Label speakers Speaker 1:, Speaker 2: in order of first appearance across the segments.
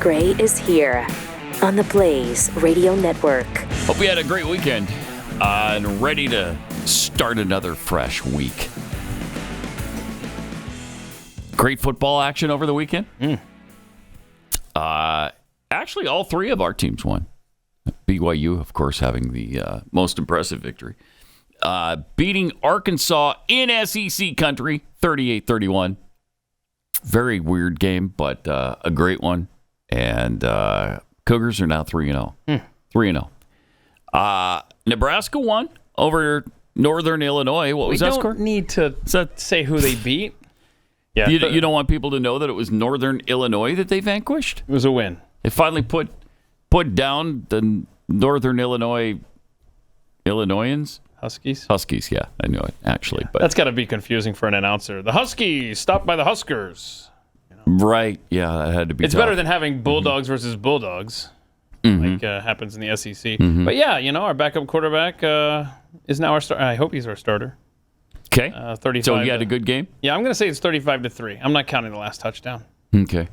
Speaker 1: Gray is here on the Blaze Radio Network.
Speaker 2: Hope you had a great weekend and ready to start another fresh week. Great football action over the weekend. Actually, all three of our teams won. BYU, of course, having the most impressive victory. Beating Arkansas in SEC country, 38-31. Very weird game, but a great one. And Cougars are now 3-0. 3-0. Nebraska won over Northern Illinois. What was that score?
Speaker 3: We don't need to say who they beat. Yeah,
Speaker 2: you don't want people to know that it was Northern Illinois that they vanquished?
Speaker 3: It was a win.
Speaker 2: They finally put down the Northern Illinoisans. Huskies, yeah. I knew it, actually.
Speaker 3: Yeah,
Speaker 2: but
Speaker 3: that's got to be confusing for an announcer. The Huskies, stopped by the Huskers.
Speaker 2: Right, yeah, that had to be
Speaker 3: It's
Speaker 2: tough.
Speaker 3: better than having Bulldogs versus Bulldogs, like happens in the SEC. But yeah, our backup quarterback is now our starter. I hope he's our starter.
Speaker 2: Okay.
Speaker 3: 35.
Speaker 2: So he had a good game?
Speaker 3: Yeah, I'm going to say it's 35-3. I'm not counting the last touchdown.
Speaker 2: Okay.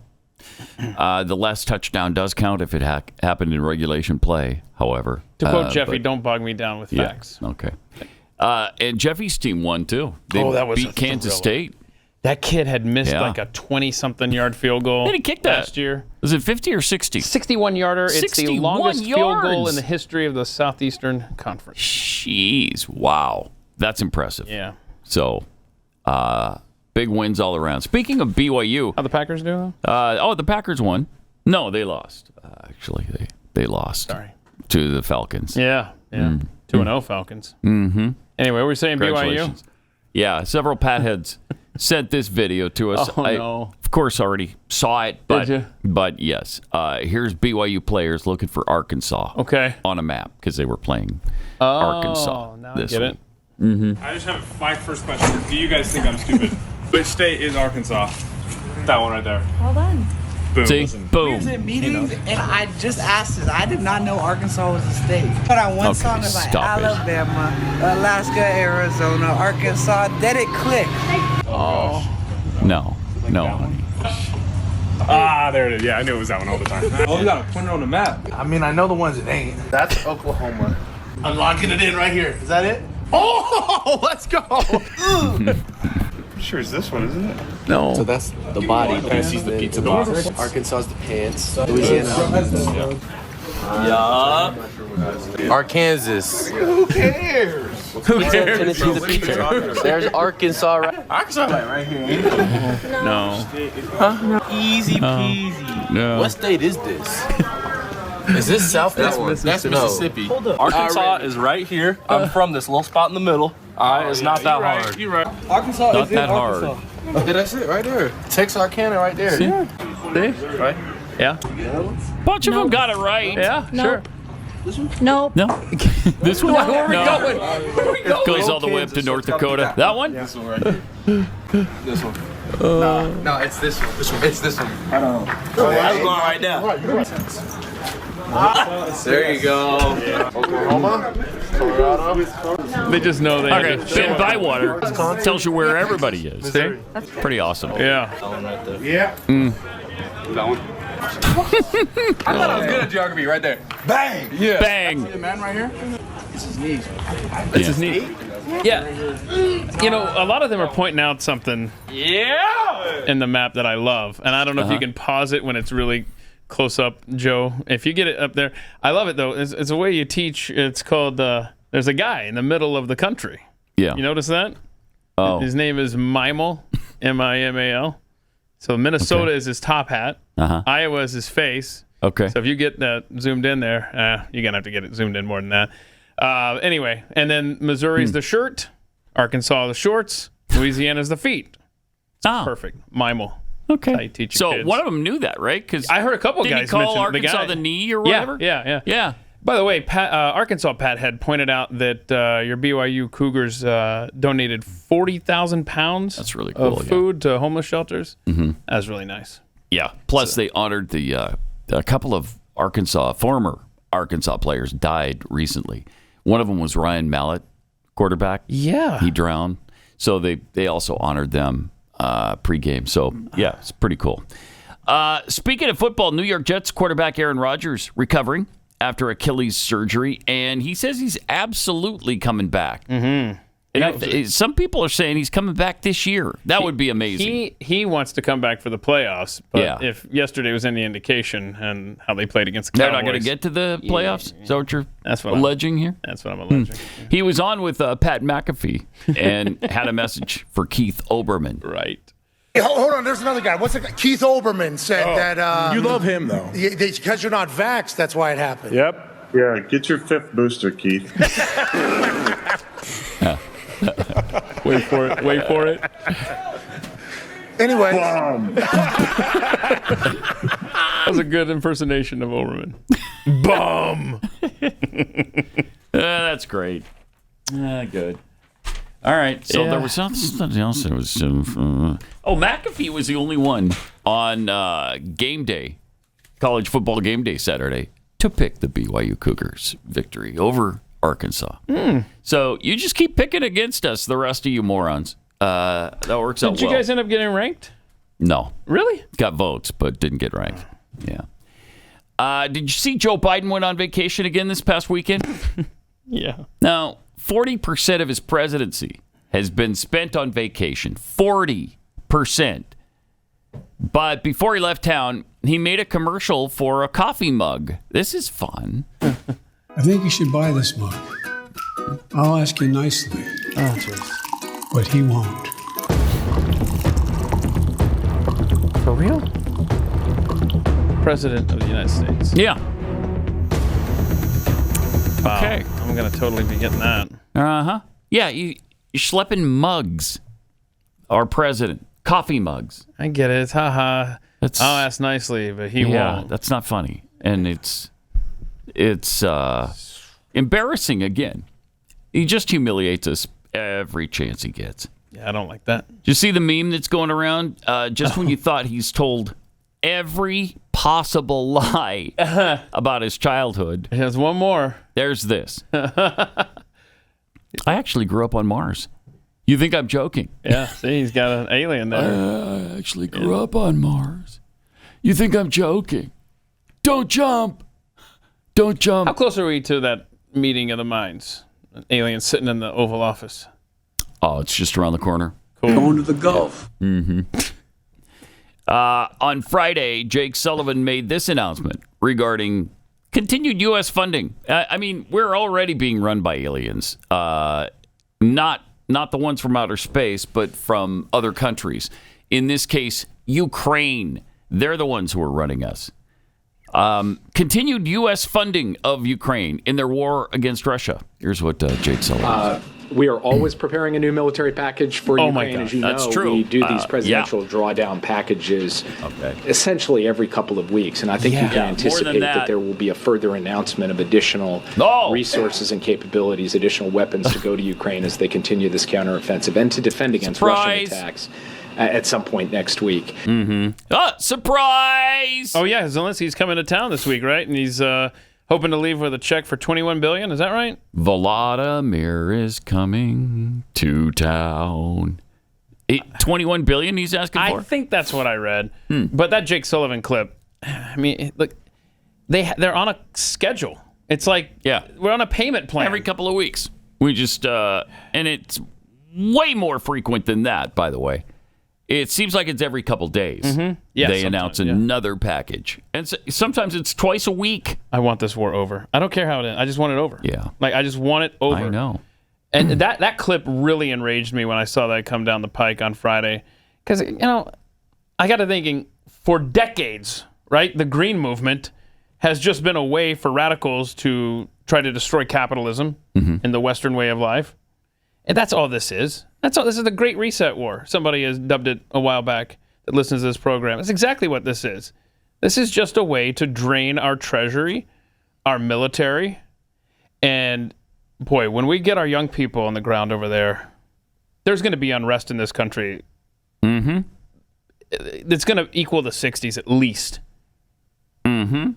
Speaker 2: The last touchdown does count if it happened in regulation play, however.
Speaker 3: To quote Jeffy, don't bog me down with facts.
Speaker 2: Okay. And Jeffy's team won, too. They
Speaker 3: that was
Speaker 2: beat Kansas State.
Speaker 3: That kid had missed like a 20-something yard field goal
Speaker 2: he kicked
Speaker 3: last year.
Speaker 2: Was it 50 or 60?
Speaker 3: 61-yarder. It's the longest field goal in the history of the Southeastern Conference.
Speaker 2: Jeez, wow. That's impressive.
Speaker 3: Yeah.
Speaker 2: So, big wins all around. Speaking of BYU.
Speaker 3: How the Packers do?
Speaker 2: The Packers won. No, they lost. Actually, they lost.
Speaker 3: Sorry.
Speaker 2: To the Falcons.
Speaker 3: Yeah. 2-0 Falcons. Mm-hmm. Anyway, we're saying BYU?
Speaker 2: Yeah, several Patheads sent this video to us.
Speaker 3: Oh,
Speaker 2: I,
Speaker 3: no.
Speaker 2: of course, already saw it. But,
Speaker 3: Did you?
Speaker 2: But yes, here's BYU players looking for Arkansas on a map because they were playing Arkansas
Speaker 3: now
Speaker 2: this
Speaker 3: I get
Speaker 2: week.
Speaker 3: it.
Speaker 4: I just have my first question. Do you guys think I'm stupid? Which state is Arkansas? That one right there.
Speaker 5: Hold on.
Speaker 4: Boom.
Speaker 2: See?
Speaker 4: Listen.
Speaker 2: Boom.
Speaker 6: We was in meetings, and I just asked this. I did not know Arkansas was a state. But on one song, it's like
Speaker 2: stop it.
Speaker 6: Alabama, Alaska, Arizona, Arkansas. Then it clicked.
Speaker 2: Oh. No. Honey.
Speaker 4: There it is. Yeah, I knew it was that one all the time.
Speaker 7: Oh, you gotta put it on the map.
Speaker 8: I mean, I know the ones it ain't. That's Oklahoma. I'm locking it in right here. Is that it? Oh, let's go.
Speaker 4: Sure, it's this one, isn't it?
Speaker 2: No.
Speaker 9: So that's the body.
Speaker 4: Tennessee's the pizza box.
Speaker 9: Arkansas's the pants. Louisiana.
Speaker 8: Yeah.
Speaker 9: Arkansas.
Speaker 8: Who cares?
Speaker 9: Who cares? Tennessee's the pizza. There's Arkansas right.
Speaker 8: Arkansas right here. Ain't it?
Speaker 2: No.
Speaker 9: Huh? Easy peasy.
Speaker 2: No.
Speaker 9: What state is this? Is this South? That's Mississippi.
Speaker 7: Arkansas is right here. I'm from this little spot in the middle. It's not that hard.
Speaker 4: You're right.
Speaker 7: Arkansas
Speaker 2: Not
Speaker 7: is in
Speaker 2: that hard.
Speaker 7: Arkansas.
Speaker 9: Yeah, that's it right there. Texarkana right there.
Speaker 2: See?
Speaker 3: Right? Yeah.
Speaker 2: Bunch of them got it right.
Speaker 3: Yeah, sure.
Speaker 5: Nope.
Speaker 2: No. This one?
Speaker 3: Where are we going? Where are we going?
Speaker 2: Goes all the way up to North Dakota. That one?
Speaker 8: This one right here. This one. No, it's this one. It's this one. I don't know.
Speaker 7: I'm going right now.
Speaker 9: There you go.
Speaker 8: Oklahoma. Colorado.
Speaker 3: They just know they
Speaker 2: Okay,
Speaker 3: have to
Speaker 2: Ben Bywater tells you where everybody is.
Speaker 3: See?
Speaker 2: Pretty awesome.
Speaker 3: Yeah.
Speaker 8: Yeah.
Speaker 4: That one.
Speaker 7: I thought I was good at geography right there.
Speaker 8: Bang.
Speaker 2: Yeah. Bang.
Speaker 8: The man right here.
Speaker 3: This is neat. Yeah. A lot of them are pointing out something in the map that I love. And I don't know if you can pause it when it's really close up, Joe. If you get it up there. I love it, though. It's a way you teach. It's called, there's a guy in the middle of the country.
Speaker 2: Yeah.
Speaker 3: You notice that?
Speaker 2: Oh.
Speaker 3: His name is Mimal, M-I-M-A-L. So Minnesota is his top hat. Iowa is his face.
Speaker 2: Okay.
Speaker 3: So if you get that zoomed in there, you're going to have to get it zoomed in more than that. Anyway, and then Missouri's the shirt, Arkansas the shorts, Louisiana's the feet.
Speaker 2: Oh.
Speaker 3: Perfect. Mimal.
Speaker 2: Okay.
Speaker 3: That's how you teach your
Speaker 2: So
Speaker 3: kids.
Speaker 2: one of them knew that, right? Because
Speaker 3: I heard a couple
Speaker 2: didn't
Speaker 3: guys
Speaker 2: he call
Speaker 3: mention
Speaker 2: Arkansas
Speaker 3: the guy.
Speaker 2: the knee or whatever?
Speaker 3: Yeah. By the way, Arkansas Pat had pointed out that your BYU Cougars donated 40,000 pounds
Speaker 2: That's really cool,
Speaker 3: of food to homeless shelters.
Speaker 2: Mm-hmm.
Speaker 3: That's really nice.
Speaker 2: Yeah. Plus, they honored a couple of former Arkansas players died recently. One of them was Ryan Mallett, quarterback.
Speaker 3: Yeah.
Speaker 2: He drowned. So they also honored them pregame. So, yeah, it's pretty cool. Speaking of football, New York Jets quarterback Aaron Rodgers recovering after Achilles surgery, and he says he's absolutely coming back. Mm-hmm. And some people are saying he's coming back this year. That would be amazing.
Speaker 3: He wants to come back for the playoffs, but if yesterday was any indication and how they played against the Cowboys.
Speaker 2: They're not going to get to the playoffs? Is that what you're alleging here?
Speaker 3: That's what I'm alleging.
Speaker 2: He was on with Pat McAfee and had a message for Keith Olbermann.
Speaker 3: Right.
Speaker 8: Hey, hold on, there's another guy. What's the guy? Keith Olbermann said that...
Speaker 5: you love him, though.
Speaker 8: Because you're not vaxxed, that's why it happened.
Speaker 5: Yep.
Speaker 10: Yeah, get your 5th booster, Keith.
Speaker 3: Wait for it.
Speaker 8: Anyway.
Speaker 3: That was a good impersonation of Olbermann. Bum!
Speaker 2: That's great. Good. All right, so there was something else. There was McAfee was the only one on game day, college football game day Saturday, to pick the BYU Cougars victory over Arkansas. So you just keep picking against us, the rest of you morons. That works out well.
Speaker 3: Did you guys end up getting ranked?
Speaker 2: No.
Speaker 3: Really?
Speaker 2: Got votes, but didn't get ranked. Yeah. Did you see Joe Biden went on vacation again this past weekend?
Speaker 3: Yeah.
Speaker 2: Now, 40% of his presidency has been spent on vacation. 40%. But before he left town, he made a commercial for a coffee mug. This is fun.
Speaker 11: I think you should buy this mug. I'll ask you nicely.
Speaker 3: Oh, jeez.
Speaker 11: But he won't.
Speaker 3: For real? President of the United States.
Speaker 2: Yeah.
Speaker 3: Wow.
Speaker 2: Okay.
Speaker 3: I'm going to totally be getting that.
Speaker 2: Uh-huh. Yeah, you're schlepping mugs. Our president. Coffee mugs.
Speaker 3: I get it. Haha. I'll ask nicely, but he won't.
Speaker 2: That's not funny. And it's embarrassing again. He just humiliates us every chance he gets.
Speaker 3: Yeah, I don't like that.
Speaker 2: Did you see the meme that's going around? Just when you thought he's told every possible lie about his childhood.
Speaker 3: There's one more.
Speaker 2: There's this. I actually grew up on Mars. You think I'm joking?
Speaker 3: Yeah, see, he's got an alien there.
Speaker 2: I actually grew up on Mars. You think I'm joking? Don't jump. Don't jump.
Speaker 3: How close are we to that meeting of the minds? An alien sitting in the Oval Office.
Speaker 2: Oh, it's just around the corner.
Speaker 3: Cool.
Speaker 11: Going to the Gulf.
Speaker 2: Mm-hmm. On Friday, Jake Sullivan made this announcement regarding continued U.S. funding. I mean, we're already being run by aliens. Not the ones from outer space, but from other countries. In this case, Ukraine. They're the ones who are running us. Continued U.S. funding of Ukraine in their war against Russia. Here's what Jake Sullivan said.
Speaker 12: We are always preparing a new military package for Ukraine. As you know, we do these presidential drawdown packages essentially every couple of weeks. And I think you can anticipate that there will be a further announcement of additional resources and capabilities, additional weapons to go to Ukraine as they continue this counteroffensive and to defend against Russian attacks at some point next week.
Speaker 2: Surprise!
Speaker 3: Oh, yeah, Zelensky's coming to town this week, right? And he's hoping to leave with a check for $21 billion. Is that right?
Speaker 2: Vladimir is coming to town. $21 billion he's asking for?
Speaker 3: I think that's what I read. But that Jake Sullivan clip, I mean, look, they're on a schedule. It's like we're on a payment plan.
Speaker 2: Every couple of weeks. We just, and it's way more frequent than that, by the way. It seems like it's every couple days.
Speaker 3: Mm-hmm. Yeah,
Speaker 2: they announce another package. And sometimes it's twice a week.
Speaker 3: I want this war over. I don't care how it ends. I just want it over.
Speaker 2: Yeah.
Speaker 3: Like, I just want it over.
Speaker 2: I know.
Speaker 3: And that clip really enraged me when I saw that come down the pike on Friday. Because, you know, I got to thinking, for decades, right, the Green Movement has just been a way for radicals to try to destroy capitalism and the Western way of life. And that's all this is. That's all. This is the Great Reset War. Somebody has dubbed it a while back that listens to this program. That's exactly what this is. This is just a way to drain our treasury, our military, and boy, when we get our young people on the ground over there, there's going to be unrest in this country. Mm-hmm. It's going to equal the 60s at least.
Speaker 2: Mm-hmm.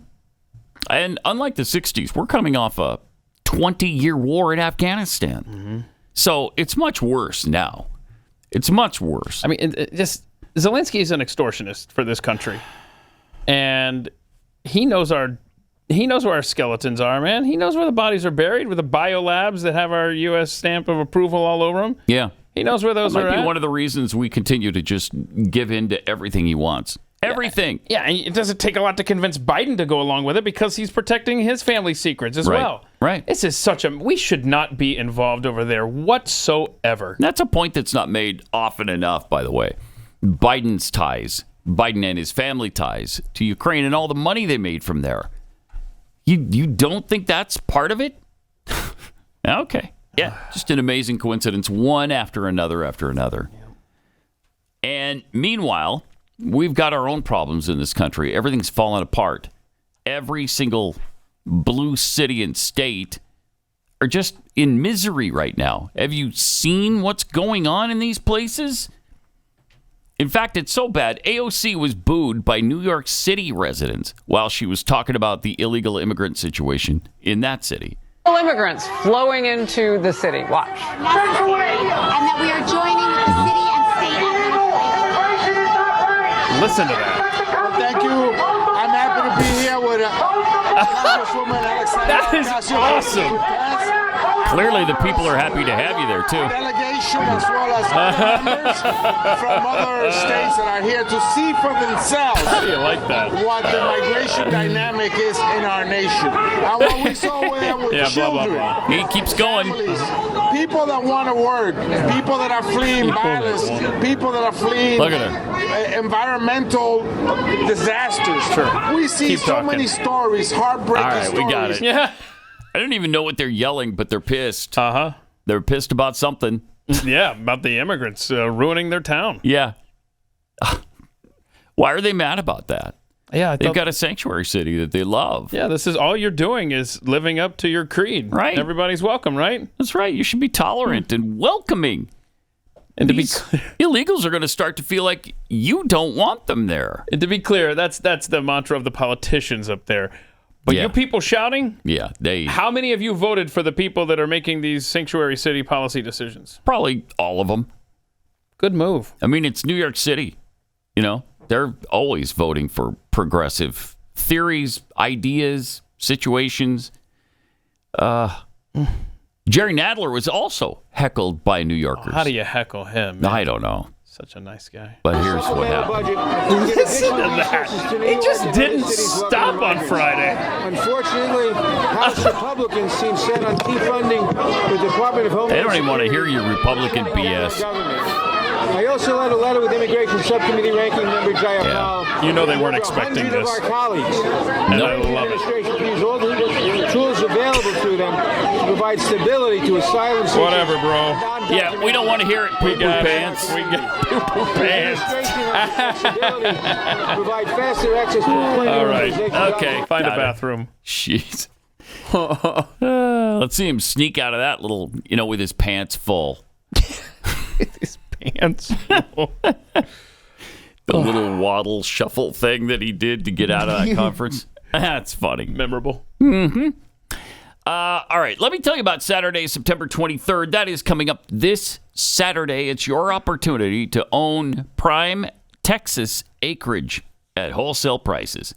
Speaker 2: And unlike the 60s, we're coming off a 20-year war in Afghanistan. Mm-hmm. So it's much worse now. It's much worse.
Speaker 3: I mean, just Zelensky is an extortionist for this country. and he knows where our skeletons are, man. He knows where the bodies are buried, with the biolabs that have our U.S. stamp of approval all over them.
Speaker 2: Yeah.
Speaker 3: He knows where those
Speaker 2: that
Speaker 3: are
Speaker 2: might be
Speaker 3: at.
Speaker 2: one of the reasons we continue to just give in to everything he wants. Everything.
Speaker 3: Yeah, and it doesn't take a lot to convince Biden to go along with it because he's protecting his family secrets as well.
Speaker 2: Right.
Speaker 3: This is we should not be involved over there whatsoever.
Speaker 2: That's a point that's not made often enough, by the way. Biden's ties, Biden and his family ties to Ukraine and all the money they made from there. You don't think that's part of it? Okay. Yeah, just an amazing coincidence, one after another after another. And meanwhile, we've got our own problems in this country. Everything's falling apart. Every single blue city and state are just in misery right now. Have you seen what's going on in these places? In fact, it's so bad, AOC was booed by New York City residents while she was talking about the illegal immigrant situation in that city.
Speaker 5: Immigrants flowing into the city. Watch.
Speaker 13: And that we are joining with the city and state.
Speaker 3: Listen to that.
Speaker 8: Thank you. I'm happy to be here with Congresswoman Alexandra.
Speaker 3: That is awesome.
Speaker 2: Clearly, the people are happy to have you there, too.
Speaker 8: Delegation as well as members from other states that are here to see for themselves
Speaker 3: like that.
Speaker 8: what the migration dynamic is in our nation. And what we saw with children.
Speaker 2: Blah, blah, blah. He keeps going.
Speaker 8: People that want to work, people that are fleeing violence, people that are fleeing environmental disasters.
Speaker 3: Sure.
Speaker 8: We see so many stories, heartbreaking stories.
Speaker 2: All right, we got it.
Speaker 3: Yeah.
Speaker 2: I don't even know what they're yelling, but they're pissed. They're pissed about something.
Speaker 3: Yeah, about the immigrants ruining their town.
Speaker 2: Yeah. Why are they mad about that?
Speaker 3: Yeah,
Speaker 2: they've got a sanctuary city that they love.
Speaker 3: Yeah, this is all you're doing is living up to your creed.
Speaker 2: Right.
Speaker 3: Everybody's welcome, right?
Speaker 2: That's right. You should be tolerant and welcoming. And these illegals are going to start to feel like you don't want them there.
Speaker 3: And to be clear, that's the mantra of the politicians up there. But you people shouting?
Speaker 2: Yeah,
Speaker 3: How many of you voted for the people that are making these sanctuary city policy decisions?
Speaker 2: Probably all of them.
Speaker 3: Good move.
Speaker 2: I mean, it's New York City. You know, they're always voting for progressive theories, ideas, situations. Jerry Nadler was also heckled by New Yorkers.
Speaker 3: How do you heckle him, man?
Speaker 2: I don't know.
Speaker 3: Such a nice guy.
Speaker 2: But here's what happened.
Speaker 3: Listen to that. He just didn't stop on Friday.
Speaker 14: Unfortunately, House Republicans seem set on defunding the Department of Homeland Security.
Speaker 2: They don't even want to hear your Republican BS.
Speaker 14: I also led a letter with Immigration Subcommittee Ranking Member Jayapal.
Speaker 3: You know they weren't expecting this.
Speaker 14: Of our colleagues.
Speaker 3: And I love it.
Speaker 14: The administration can use all the tools available to them to provide stability to asylum seekers.
Speaker 3: Whatever, bro.
Speaker 2: Yeah, we don't want to hear it. Poo-poo pants.
Speaker 3: We got poo-poo pants.
Speaker 14: Provide faster access to
Speaker 3: all right. Okay. Find a bathroom.
Speaker 2: Jeez. Let's see him sneak out of that little, with his pants full.
Speaker 3: His pants full.
Speaker 2: The little waddle shuffle thing that he did to get out of that conference. That's funny.
Speaker 3: Memorable.
Speaker 2: Mm-hmm. All right. Let me tell you about Saturday, September 23rd. That is coming up this Saturday. It's your opportunity to own prime Texas acreage at wholesale prices.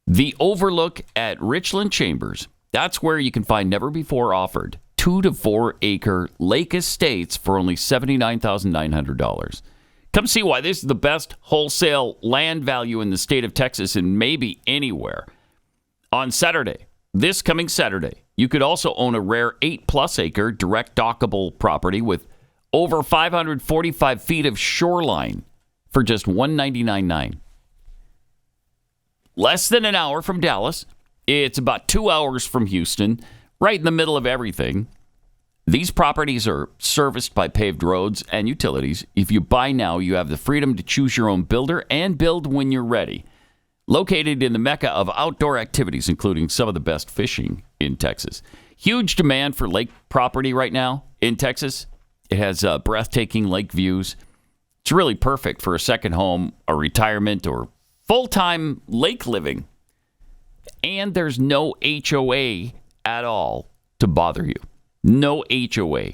Speaker 2: The Overlook at Richland Chambers. That's where you can find never before offered 2 to 4 acre lake estates for only $79,900. Come see why this is the best wholesale land value in the state of Texas and maybe anywhere. On Saturday, this coming Saturday, you could also own a rare 8+ acre direct dockable property with over 545 feet of shoreline for just $199,900. Less than an hour from Dallas. It's about 2 hours from Houston, right in the middle of everything. These properties are serviced by paved roads and utilities. If you buy now, you have the freedom to choose your own builder and build when you're ready. Located in the mecca of outdoor activities, including some of the best fishing in Texas. Huge demand for lake property right now in Texas. It has breathtaking lake views. It's really perfect for a second home, a retirement, or full-time lake living. And there's no HOA at all to bother you. No HOA.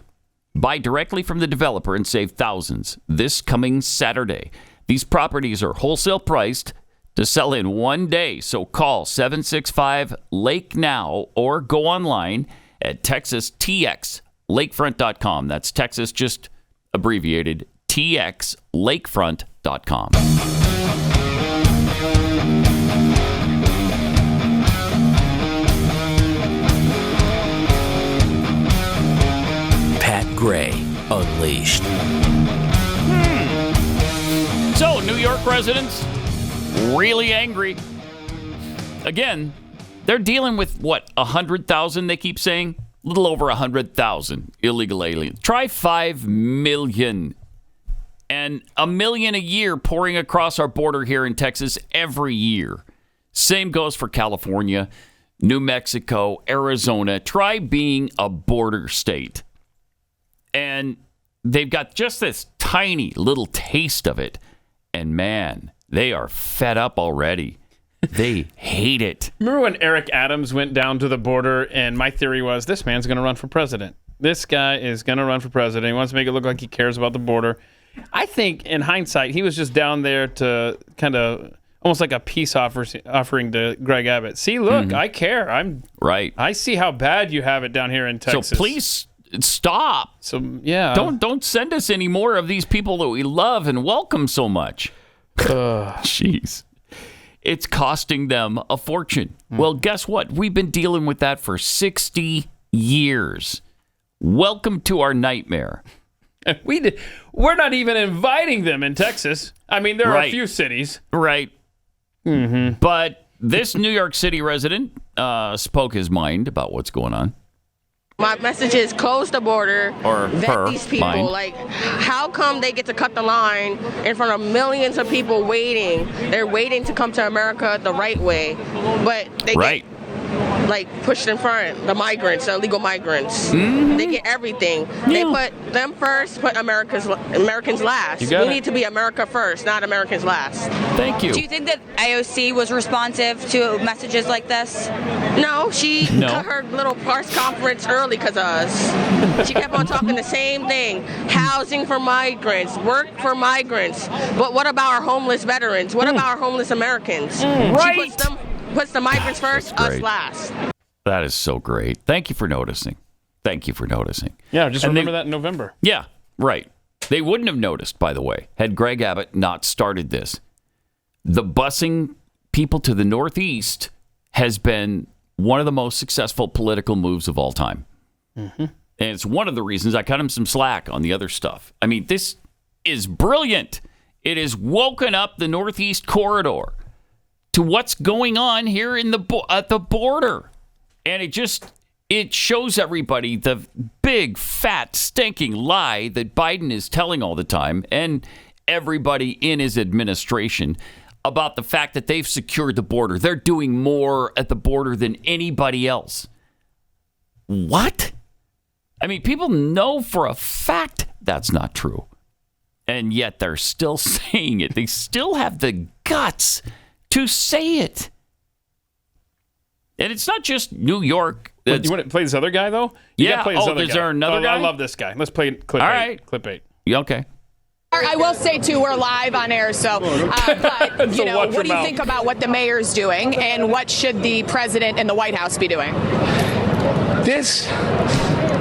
Speaker 2: Buy directly from the developer and save thousands this coming Saturday. These properties are wholesale priced to sell in one day. So call 765-LAKE now or go online at TexasTXLakefront.com. That's Texas, just abbreviated, TXLakefront.com.
Speaker 15: Pat Gray Unleashed.
Speaker 2: So, New York residents really angry. Again, they're dealing with, 100,000, they keep saying? A little over 100,000 illegal aliens. Try 5 million. And 1 million a year pouring across our border here in Texas every year. Same goes for California, New Mexico, Arizona. Try being a border state. And they've got just this tiny little taste of it. And man, they are fed up already. They hate it.
Speaker 3: Remember when Eric Adams went down to the border, and my theory was, this man's going to run for president. This guy is going to run for president. He wants to make it look like he cares about the border. I think, in hindsight, he was just down there to kind of almost like a peace offering to Greg Abbott. See, look, I care. I see how bad you have it down here in Texas.
Speaker 2: So please stop.
Speaker 3: So yeah,
Speaker 2: don't send us any more of these people that we love and welcome so much. Jeez. It's costing them a fortune. Well, guess what? We've been dealing with that for 60 years. Welcome to our nightmare.
Speaker 3: We're not even inviting them in Texas. I mean, there are a few cities.
Speaker 2: Right. Mm-hmm. But this New York City resident spoke his mind about what's going on.
Speaker 16: My message is close the border,
Speaker 2: or
Speaker 16: vet these people.
Speaker 2: Mind.
Speaker 16: Like, how come they get to cut the line in front of millions of people waiting? They're waiting to come to America the right way, but they get pushed in front. The migrants, the illegal migrants, they get everything. They put them first, put Americans last. We need to be America first, not Americans last.
Speaker 2: Thank you.
Speaker 17: Do you think that AOC was responsive to messages like this?
Speaker 16: No, she cut her little press conference early because of us. She kept on talking the same thing. Housing for migrants, work for migrants. But what about our homeless veterans? What about our homeless Americans?
Speaker 2: Right.
Speaker 16: She puts the migrants first, us last.
Speaker 2: That is so great. Thank you for noticing.
Speaker 3: Yeah, just remember that in November.
Speaker 2: Yeah, right. They wouldn't have noticed, by the way, had Greg Abbott not started this. The busing people to the Northeast has been one of the most successful political moves of all time. Mm-hmm. And it's one of the reasons I cut him some slack on the other stuff. I mean, this is brilliant. It has woken up the Northeast corridor to what's going on here in at the border. And it shows everybody the big, fat, stinking lie that Biden is telling all the time, and everybody in his administration, about the fact that they've secured the border. They're doing more at the border than anybody else. What? I mean, people know for a fact that's not true. And yet they're still saying it. They still have the guts to say it. And it's not just New York.
Speaker 3: Wait, you want to play this other guy, though? You gotta play this other guy.
Speaker 2: Is there another guy?
Speaker 3: I love this guy. Let's play clip 8.
Speaker 2: All right.
Speaker 3: Clip 8.
Speaker 2: Yeah, okay.
Speaker 18: I will say, too, we're live on air, so, but,
Speaker 3: So watch
Speaker 18: what
Speaker 3: your
Speaker 18: do you
Speaker 3: mouth.
Speaker 18: think about what the mayor's doing, and what should the president and the White House be doing?
Speaker 19: This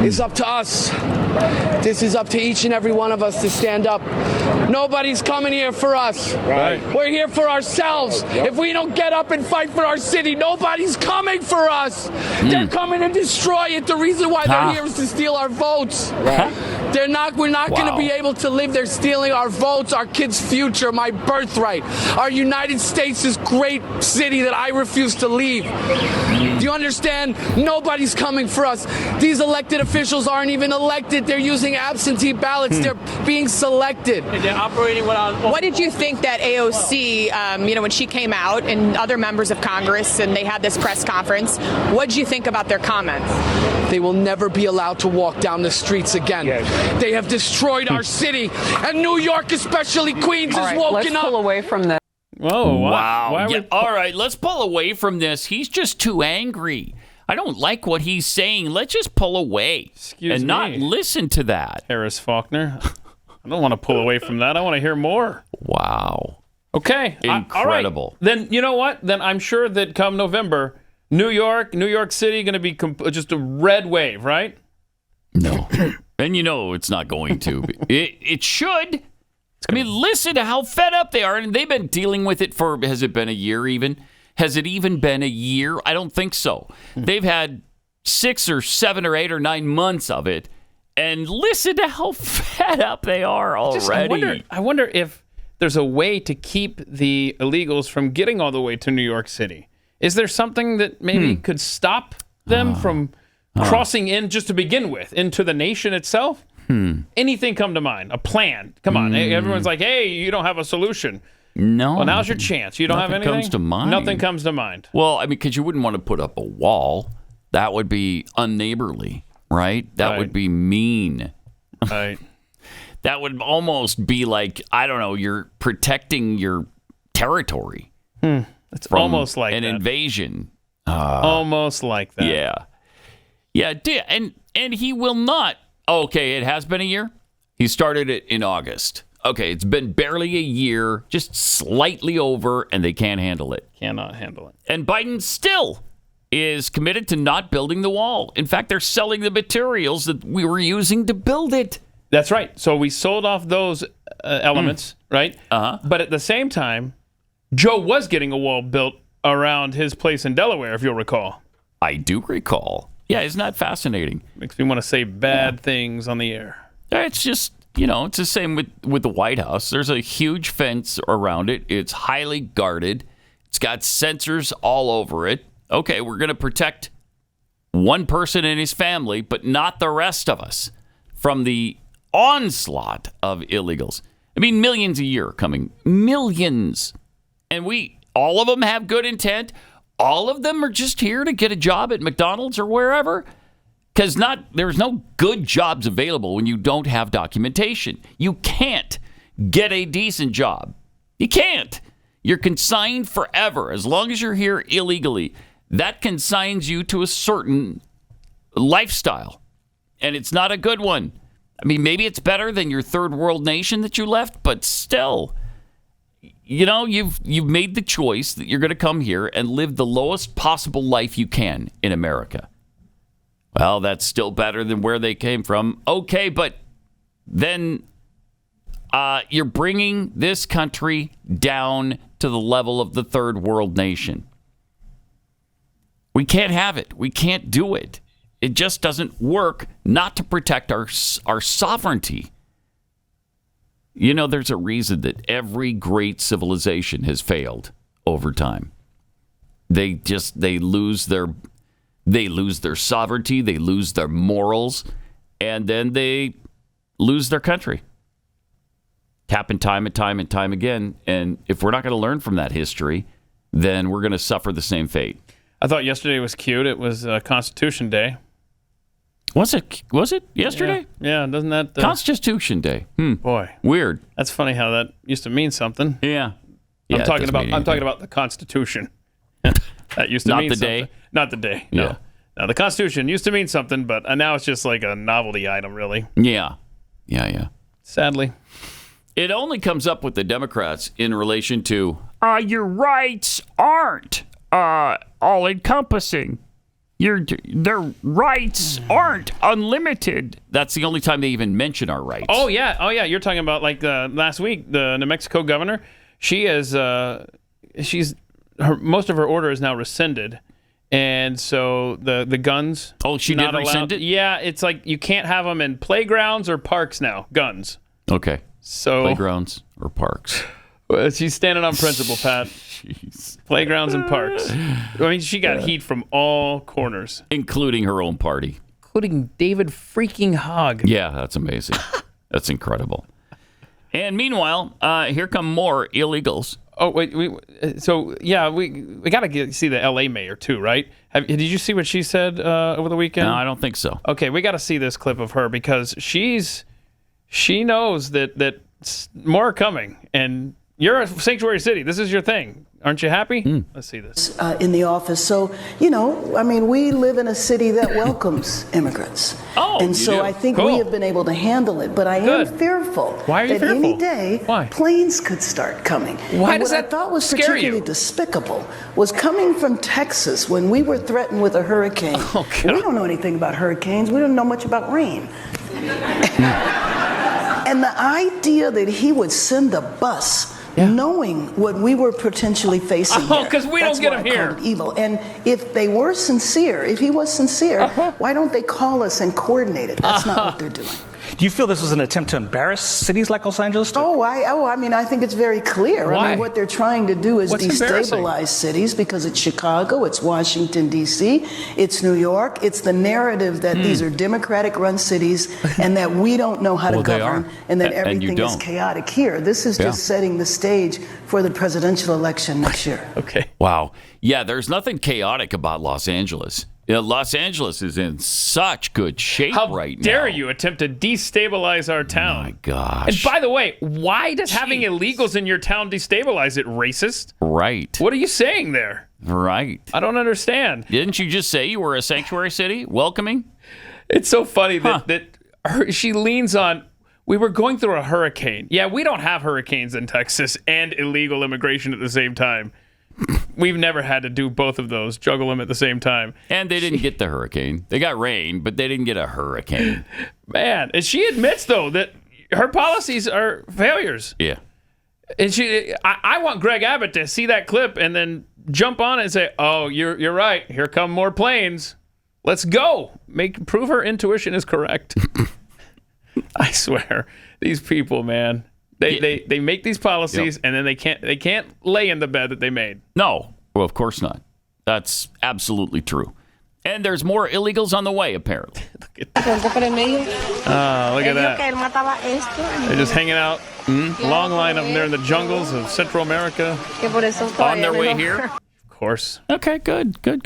Speaker 19: is up to us. This is up to each and every one of us to stand up. Nobody's coming here for us.
Speaker 3: Right.
Speaker 19: We're here for ourselves. If we don't get up and fight for our city, nobody's coming for us. They're coming to destroy it. The reason why they're here is to steal our votes. We're not going to be able to live. They're stealing our votes, our kids' future, my birthright, our United States' great city that I refuse to leave. Do you understand? Nobody's coming for us. These elected officials aren't even elected. They're using absentee ballots. They're being selected.
Speaker 18: And they're operating what did you think that AOC, when she came out, and other members of Congress, and they had this press conference, what did you think about their comments?
Speaker 19: They will never be allowed to walk down the streets again. They have destroyed our city, and New York, especially Queens, is woken
Speaker 5: let's
Speaker 19: up.
Speaker 5: pull away from that.
Speaker 2: Whoa,
Speaker 3: wow.
Speaker 2: Why all right, let's pull away from this. He's just too angry. I don't like what he's saying. Let's just pull away not listen to that.
Speaker 3: Harris Faulkner. I don't want to pull away from that. I want to hear more.
Speaker 2: Wow.
Speaker 3: Okay.
Speaker 2: Incredible.
Speaker 3: All right. Then you know what? Then I'm sure that come November, New York City, going to be just a red wave, right?
Speaker 2: No. And it's not going to. It should. I mean, listen to how fed up they are. And they've been dealing with it for, has it been a year even? Has it even been a year? I don't think so. They've had 6 or 7 or 8 or 9 months of it. And listen to how fed up they are already.
Speaker 3: I wonder if there's a way to keep the illegals from getting all the way to New York City. Is there something that maybe could stop them from crossing in just to begin with into the nation itself? Anything come to mind? A plan? Come on. Everyone's like, hey, you don't have a solution.
Speaker 2: No.
Speaker 3: Well, now's your chance. You don't have anything?
Speaker 2: Nothing comes to mind.
Speaker 3: Nothing comes to mind.
Speaker 2: Well, I mean, because you wouldn't want to put up a wall. That would be unneighborly, right? That would be mean.
Speaker 3: Right.
Speaker 2: That would almost be like, I don't know, you're protecting your territory.
Speaker 3: It's almost like
Speaker 2: an invasion.
Speaker 3: Almost like that.
Speaker 2: Yeah. Yeah, and he will not. Okay, it has been a year. He started it in August. Okay, it's been barely a year, just slightly over, and they can't handle it.
Speaker 3: Cannot handle it.
Speaker 2: And Biden still is committed to not building the wall. In fact, they're selling the materials that we were using to build it.
Speaker 3: That's right. So we sold off those elements, right?
Speaker 2: Uh-huh.
Speaker 3: But at the same time, Joe was getting a wall built around his place in Delaware, if you'll recall.
Speaker 2: I do recall. Yeah, isn't that fascinating?
Speaker 3: Makes me want to say bad things on the air.
Speaker 2: It's just, it's the same with the White House. There's a huge fence around it. It's highly guarded. It's got sensors all over it. Okay, we're going to protect one person and his family, but not the rest of us from the onslaught of illegals. I mean, millions a year coming. Millions. And all of them have good intent. All of them are just here to get a job at McDonald's or wherever. Because there's no good jobs available when you don't have documentation. You can't get a decent job. You can't. You're consigned forever. As long as you're here illegally, that consigns you to a certain lifestyle. And it's not a good one. I mean, maybe it's better than your third world nation that you left, but still, you've made the choice that you're going to come here and live the lowest possible life you can in America. Well, that's still better than where they came from. Okay, but then you're bringing this country down to the level of the third world nation. We can't have it. We can't do it. It just doesn't work not to protect our sovereignty. There's a reason that every great civilization has failed over time. They lose their sovereignty, they lose their morals, and then they lose their country. Happened time and time and time again. And if we're not going to learn from that history, then we're going to suffer the same fate.
Speaker 3: I thought yesterday was cute. It was Constitution Day.
Speaker 2: Was it yesterday?
Speaker 3: Yeah, doesn't that...
Speaker 2: Constitution Day.
Speaker 3: Boy.
Speaker 2: Weird.
Speaker 3: That's funny how that used to mean something.
Speaker 2: Yeah.
Speaker 3: I'm talking about the Constitution. That used to mean something. Not the day. No.
Speaker 2: Yeah.
Speaker 3: Now, the Constitution used to mean something, but now it's just like a novelty item, really.
Speaker 2: Yeah.
Speaker 3: Sadly.
Speaker 2: It only comes up with the Democrats in relation to, your rights aren't all-encompassing. Their rights aren't unlimited. That's the only time they even mention our rights.
Speaker 3: Oh, yeah. You're talking about, like, last week, the New Mexico governor. She is, most of her order is now rescinded. And so the guns.
Speaker 2: Oh, she did rescind it?
Speaker 3: Yeah, it's like you can't have them in playgrounds or parks now. Guns.
Speaker 2: Okay.
Speaker 3: So
Speaker 2: playgrounds or parks.
Speaker 3: She's standing on principle, Pat.
Speaker 2: Jeez.
Speaker 3: Playgrounds and parks. I mean, she got heat from all corners,
Speaker 2: including her own party,
Speaker 3: including David freaking Hogg.
Speaker 2: Yeah, that's amazing. That's incredible. And meanwhile, here come more illegals.
Speaker 3: Oh wait, we got to see the L.A. mayor too, right? Did you see what she said over the weekend?
Speaker 2: No, I don't think so.
Speaker 3: Okay, we got to see this clip of her because she knows that more are coming, and you're a sanctuary city. This is your thing. Aren't you happy? Let's see this.
Speaker 20: In the office. So, we live in a city that welcomes immigrants. And so I think we have been able to handle it. But I am fearful
Speaker 3: Why are you
Speaker 20: that
Speaker 3: fearful?
Speaker 20: any day planes could start coming.
Speaker 3: Why
Speaker 20: and
Speaker 3: does
Speaker 20: what
Speaker 3: that
Speaker 20: I thought was
Speaker 3: scare
Speaker 20: particularly
Speaker 3: you?
Speaker 20: despicable was coming from Texas when we were threatened with a hurricane. We don't know anything about hurricanes. We don't know much about rain. And the idea that he would send a bus knowing what we were potentially facing here.
Speaker 3: Because we don't get them here.
Speaker 20: Evil. And if they were sincere, if he was sincere, why don't they call us and coordinate it? That's not what they're doing.
Speaker 21: Do you feel this was an attempt to embarrass cities like Los Angeles?
Speaker 20: I think it's very clear.
Speaker 21: Why?
Speaker 20: What they're trying to do is
Speaker 21: What's embarrassing?
Speaker 20: destabilize cities because it's Chicago, it's Washington, D.C., it's New York. It's the narrative that these are Democratic-run cities and that we don't know how to govern and that everything is chaotic here. This is just setting the stage for the presidential election next year.
Speaker 3: Okay.
Speaker 2: Wow. Yeah, there's nothing chaotic about Los Angeles. Los Angeles is in such good shape right now.
Speaker 3: How dare you attempt to destabilize our town?
Speaker 2: Oh my gosh.
Speaker 3: And by the way, why does having illegals in your town destabilize it, racist?
Speaker 2: Right.
Speaker 3: What are you saying there?
Speaker 2: Right.
Speaker 3: I don't understand.
Speaker 2: Didn't you just say you were a sanctuary city? Welcoming?
Speaker 3: It's so funny that she leans on, we were going through a hurricane. Yeah, we don't have hurricanes in Texas and illegal immigration at the same time. We've never had to do both of those, juggle them at the same time.
Speaker 2: And they didn't get the hurricane. They got rain, but they didn't get a hurricane.
Speaker 3: Man, and she admits, though, that her policies are failures.
Speaker 2: Yeah.
Speaker 3: And I want Greg Abbott to see that clip and then jump on it and say, oh, you're right. Here come more planes. Let's go. Prove her intuition is correct. I swear. These people, man. They make these policies and then they can't lay in the bed that they made.
Speaker 2: No, well, of course not. That's absolutely true. And there's more illegals on the way, apparently.
Speaker 3: Look at that. They're just hanging out. Long line of them there in the jungles of Central America.
Speaker 2: On their way here?
Speaker 3: Of course.
Speaker 2: Okay, good.
Speaker 3: They're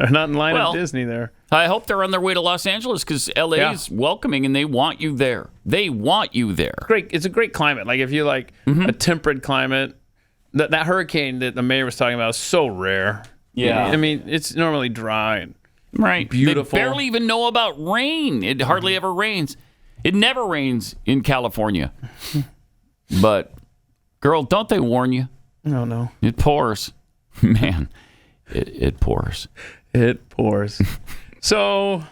Speaker 3: not in line at Disney there.
Speaker 2: I hope they're on their way to Los Angeles because LA is welcoming and they want you there. They want you there.
Speaker 3: Great. It's a great climate. Like if you like a temperate climate, that hurricane that the mayor was talking about is so rare.
Speaker 2: Yeah.
Speaker 3: I mean, it's normally dry and
Speaker 2: They
Speaker 3: beautiful.
Speaker 2: barely even know about rain. It hardly ever rains. It never rains in California. But, girl, don't they warn you?
Speaker 3: No.
Speaker 2: It pours. Man, it pours.
Speaker 3: It pours. So,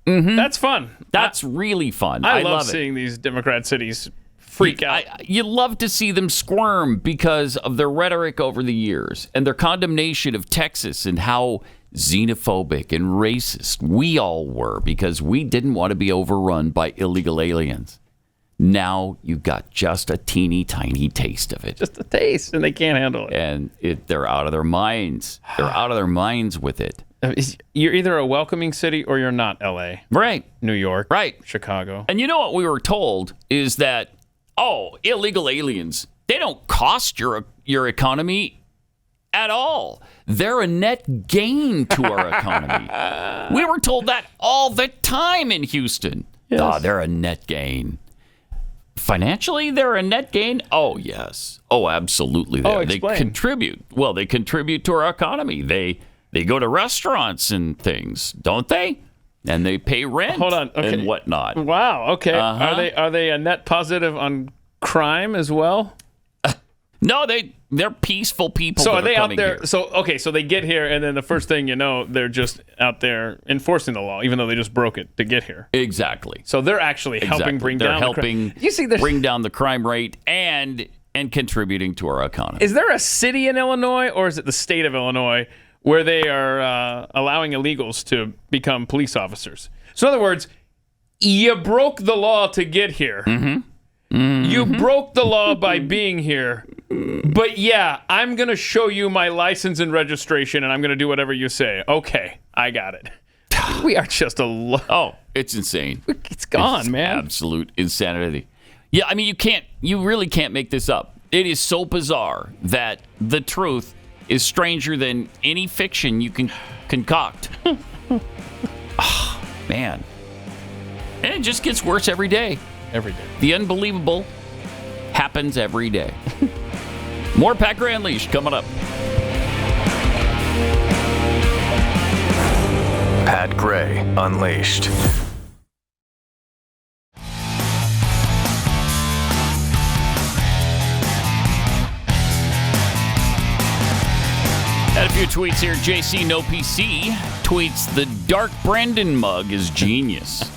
Speaker 3: that's fun.
Speaker 2: That's really fun.
Speaker 3: I
Speaker 2: love
Speaker 3: seeing these Democrat cities freak out.
Speaker 2: You love to see them squirm because of their rhetoric over the years and their condemnation of Texas and how xenophobic and racist we all were because we didn't want to be overrun by illegal aliens. Now you've got just a teeny tiny taste of it.
Speaker 3: Just a taste, and they can't handle it.
Speaker 2: And they're out of their minds. They're out of their minds with it.
Speaker 3: You're either a welcoming city or you're not L.A.
Speaker 2: Right.
Speaker 3: New York.
Speaker 2: Right.
Speaker 3: Chicago.
Speaker 2: And you know what we were told is that, illegal aliens, they don't cost your economy at all. They're a net gain to our economy. We were told that all the time in Houston.
Speaker 3: Yes.
Speaker 2: They're a net gain. Financially, they're a net gain? Oh, yes. Oh, absolutely. They contribute. Well, they contribute to our economy. They go to restaurants and things, don't they? And they pay rent and whatnot.
Speaker 3: Wow. Okay. Are they a net positive on crime as well?
Speaker 2: No, they're peaceful people.
Speaker 3: So are they out
Speaker 2: there?
Speaker 3: Here. So they get here, and then the first thing you know, they're just out there enforcing the law, even though they just broke it to get here.
Speaker 2: Exactly.
Speaker 3: So they're actually helping bring down the crime. You see,
Speaker 2: bring down the crime rate and contributing to our economy.
Speaker 3: Is there a city in Illinois, or is it the state of Illinois, where they are allowing illegals to become police officers? So in other words, you broke the law to get here. You broke the law by being here. But yeah, I'm going to show you my license and registration, and I'm going to do whatever you say. Okay, I got it. We are just
Speaker 2: it's insane.
Speaker 3: It's gone, man.
Speaker 2: Absolute insanity. Yeah, I mean, you really can't make this up. It is so bizarre that the truth is stranger than any fiction you can concoct. Man. And it just gets worse every day.
Speaker 3: Every day.
Speaker 2: The unbelievable happens every day. More Pat Gray Unleashed coming up.
Speaker 1: Pat Gray Unleashed.
Speaker 2: Had a few tweets here. JC No PC tweets, the Dark Brandon mug is genius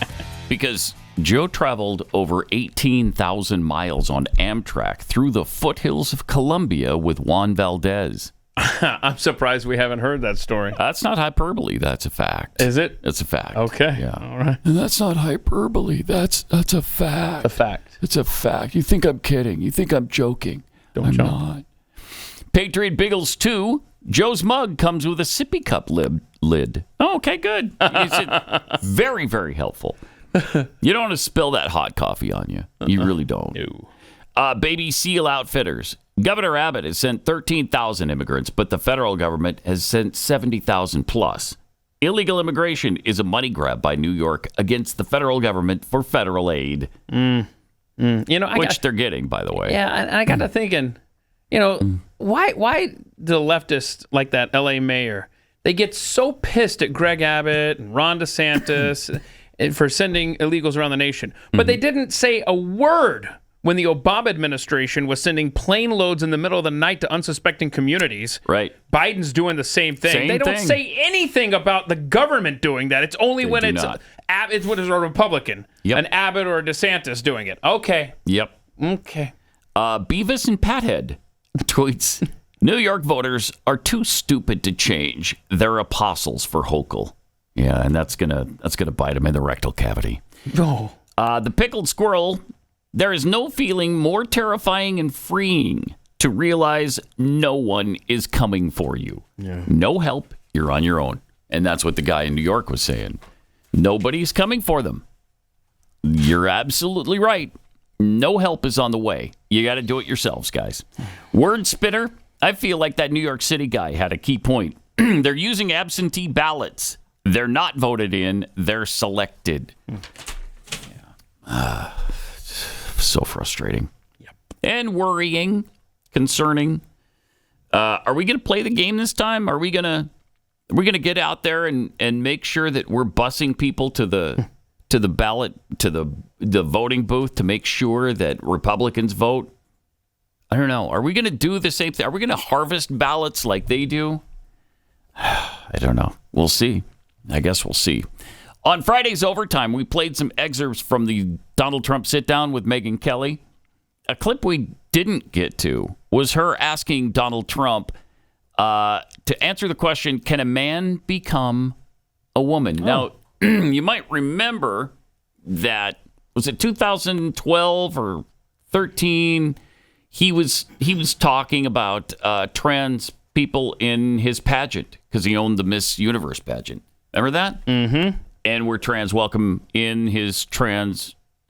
Speaker 2: because Joe traveled over 18,000 miles on Amtrak through the foothills of Colombia with Juan Valdez.
Speaker 3: I'm surprised we haven't heard that story.
Speaker 2: That's not hyperbole. That's a fact.
Speaker 3: Is it?
Speaker 2: It's a fact.
Speaker 3: Okay.
Speaker 2: Yeah.
Speaker 3: All right.
Speaker 2: And that's not hyperbole. That's a fact.
Speaker 3: A fact.
Speaker 2: It's a fact. You think I'm kidding. You think I'm joking.
Speaker 3: Don't
Speaker 2: I'm
Speaker 3: joke.
Speaker 2: not. Patriot Biggles 2. Joe's mug comes with a sippy cup lid. Oh, okay, good. It's very, very helpful. You don't want to spill that hot coffee on you. You really don't.
Speaker 3: No.
Speaker 2: Baby Seal Outfitters. Governor Abbott has sent 13,000 immigrants, but the federal government has sent 70,000 plus. Illegal immigration is a money grab by New York against the federal government for federal aid.
Speaker 3: You know,
Speaker 2: which they're getting, by the way.
Speaker 3: Yeah, and I got to thinking, you know, why the leftists like that L.A. mayor, they get so pissed at Greg Abbott and Ron DeSantis for sending illegals around the nation, but they didn't say a word when the Obama administration was sending plane loads in the middle of the night to unsuspecting communities.
Speaker 2: Right.
Speaker 3: Biden's doing the same thing. They don't say anything about the government doing that. It's only when it's when it's a Republican, an Abbott or a DeSantis doing it. Okay.
Speaker 2: Yep.
Speaker 3: Okay.
Speaker 2: Beavis and Pathead tweets, New York voters are too stupid to change. They're apostles for Hochul. Yeah, and that's gonna bite him in the rectal cavity.
Speaker 3: No.
Speaker 2: The Pickled Squirrel, there is no feeling more terrifying and freeing to realize no one is coming for you.
Speaker 3: Yeah.
Speaker 2: No help, you're on your own. And that's what the guy in New York was saying. Nobody's coming for them. You're absolutely right. No help is on the way. You got to do it yourselves, guys. Word spinner, I feel like that New York City guy had a key point. They're using absentee ballots. They're not voted in. They're selected. So frustrating.
Speaker 3: Yep.
Speaker 2: And worrying, concerning. Are we going to play the game this time? Are we going to get out there and make sure that we're busing people to the ballot, to the voting booth to make sure that Republicans vote? I don't know. Are we going to do the same thing? Are we going to harvest ballots like they do? I don't know. We'll see. I guess we'll see. On Friday's Overtime, we played some excerpts from the Donald Trump sit-down with Megyn Kelly. A clip we didn't get to was her asking Donald Trump to answer the question, can a man become a woman? Oh. Now, you might remember that, was it 2012 or 13? He was talking about trans people in his pageant because he owned the Miss Universe pageant. Remember that?
Speaker 3: Mm-hmm.
Speaker 2: And were trans welcome in his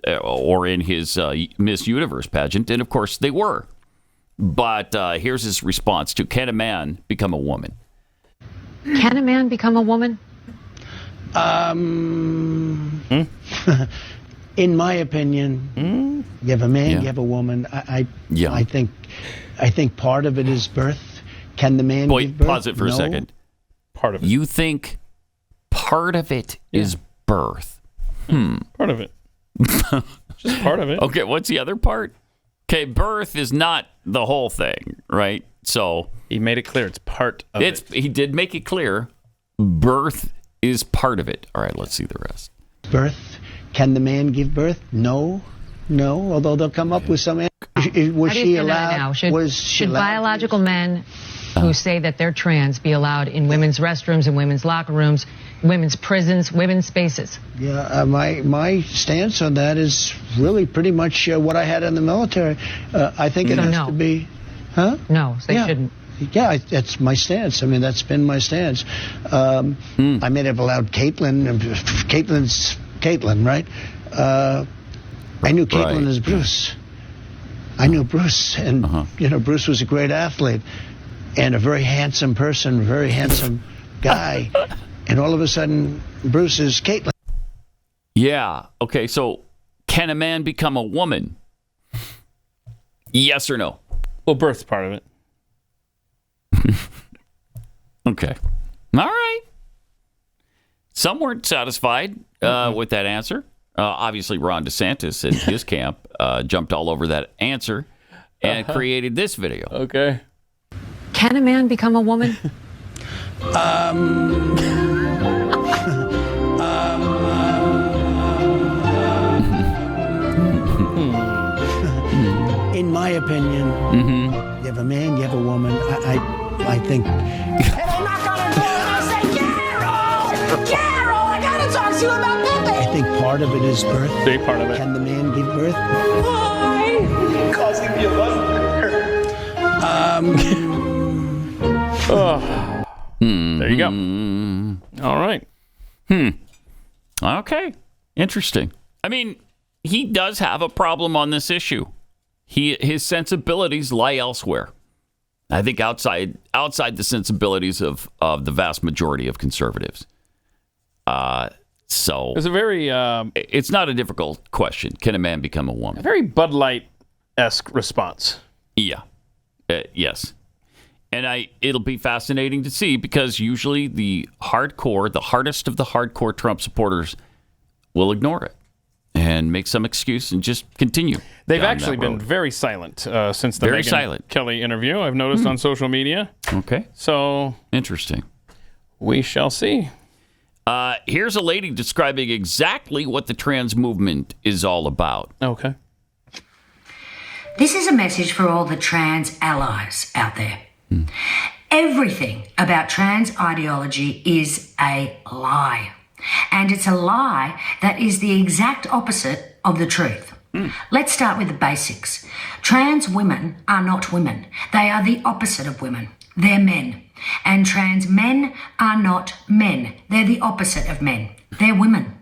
Speaker 2: or in his Miss Universe pageant, and of course they were. But here's his response to, can a man become a woman?
Speaker 22: Can a man become a woman?
Speaker 23: In my opinion, you have a man, you have a woman. I think part of it is birth. Can the man give birth?
Speaker 2: Pause it for a second.
Speaker 3: Part of it.
Speaker 2: You think part of it is birth?
Speaker 3: Part of it. Just part of it.
Speaker 2: Okay, what's the other part? Okay, birth is not the whole thing, right? So
Speaker 3: he made it clear it's part of it.
Speaker 2: He did make it clear. Birth is part of it. All right, let's see the rest.
Speaker 23: Birth. Can the man give birth? No. Although they'll come up with some. Was she allowed?
Speaker 22: Should biological men who say that they're trans be allowed in women's restrooms and women's locker rooms, women's prisons, women's spaces?
Speaker 23: Yeah, my stance on that is really pretty much what I had in the military. I think it has to be. Huh?
Speaker 22: No, they shouldn't.
Speaker 23: Yeah, that's my stance. I mean, that's been my stance. I may have allowed Caitlin. Caitlin, right? I knew Caitlin as Bruce. I knew Bruce, and Bruce was a great athlete and a very handsome person, very handsome guy. And all of a sudden, Bruce is Caitlin.
Speaker 2: Yeah. Okay. So, can a man become a woman? Yes or no?
Speaker 3: Well, birth's part of it.
Speaker 2: Okay. All right. Some weren't satisfied with that answer. Obviously, Ron DeSantis and his camp jumped all over that answer and created this video.
Speaker 3: Okay.
Speaker 22: Can a man become a woman?
Speaker 23: In my opinion, you have a man, you have a woman. I think.
Speaker 13: If I'm not gonna do it, I say, Carol, I gotta talk to you about Pepe.
Speaker 23: I think part of it is birth.
Speaker 3: Big part of it.
Speaker 23: Can the man give birth?
Speaker 13: Why?
Speaker 7: Causing me a
Speaker 3: There you go. All right.
Speaker 2: Okay. Interesting. I mean, he does have a problem on this issue. His sensibilities lie elsewhere. I think outside the sensibilities of the vast majority of conservatives. So
Speaker 3: It's a very
Speaker 2: it's not a difficult question. Can a man become a woman?
Speaker 3: very Bud Light-esque response.
Speaker 2: Yeah. Yes. And it'll be fascinating to see because usually the hardest of the hardcore Trump supporters will ignore it and make some excuse and just continue.
Speaker 3: They've actually been very silent since the Megyn Kelly interview, I've noticed on social media.
Speaker 2: Okay.
Speaker 3: So
Speaker 2: interesting.
Speaker 3: We shall see.
Speaker 2: Here's a lady describing exactly what the trans movement is all about.
Speaker 3: Okay.
Speaker 4: This is a message for all the trans allies out there. Everything about trans ideology is a lie. And it's a lie that is the exact opposite of the truth. Let's start with the basics. Trans women are not women. They are the opposite of women. They're men. And trans men are not men. They're the opposite of men. They're women.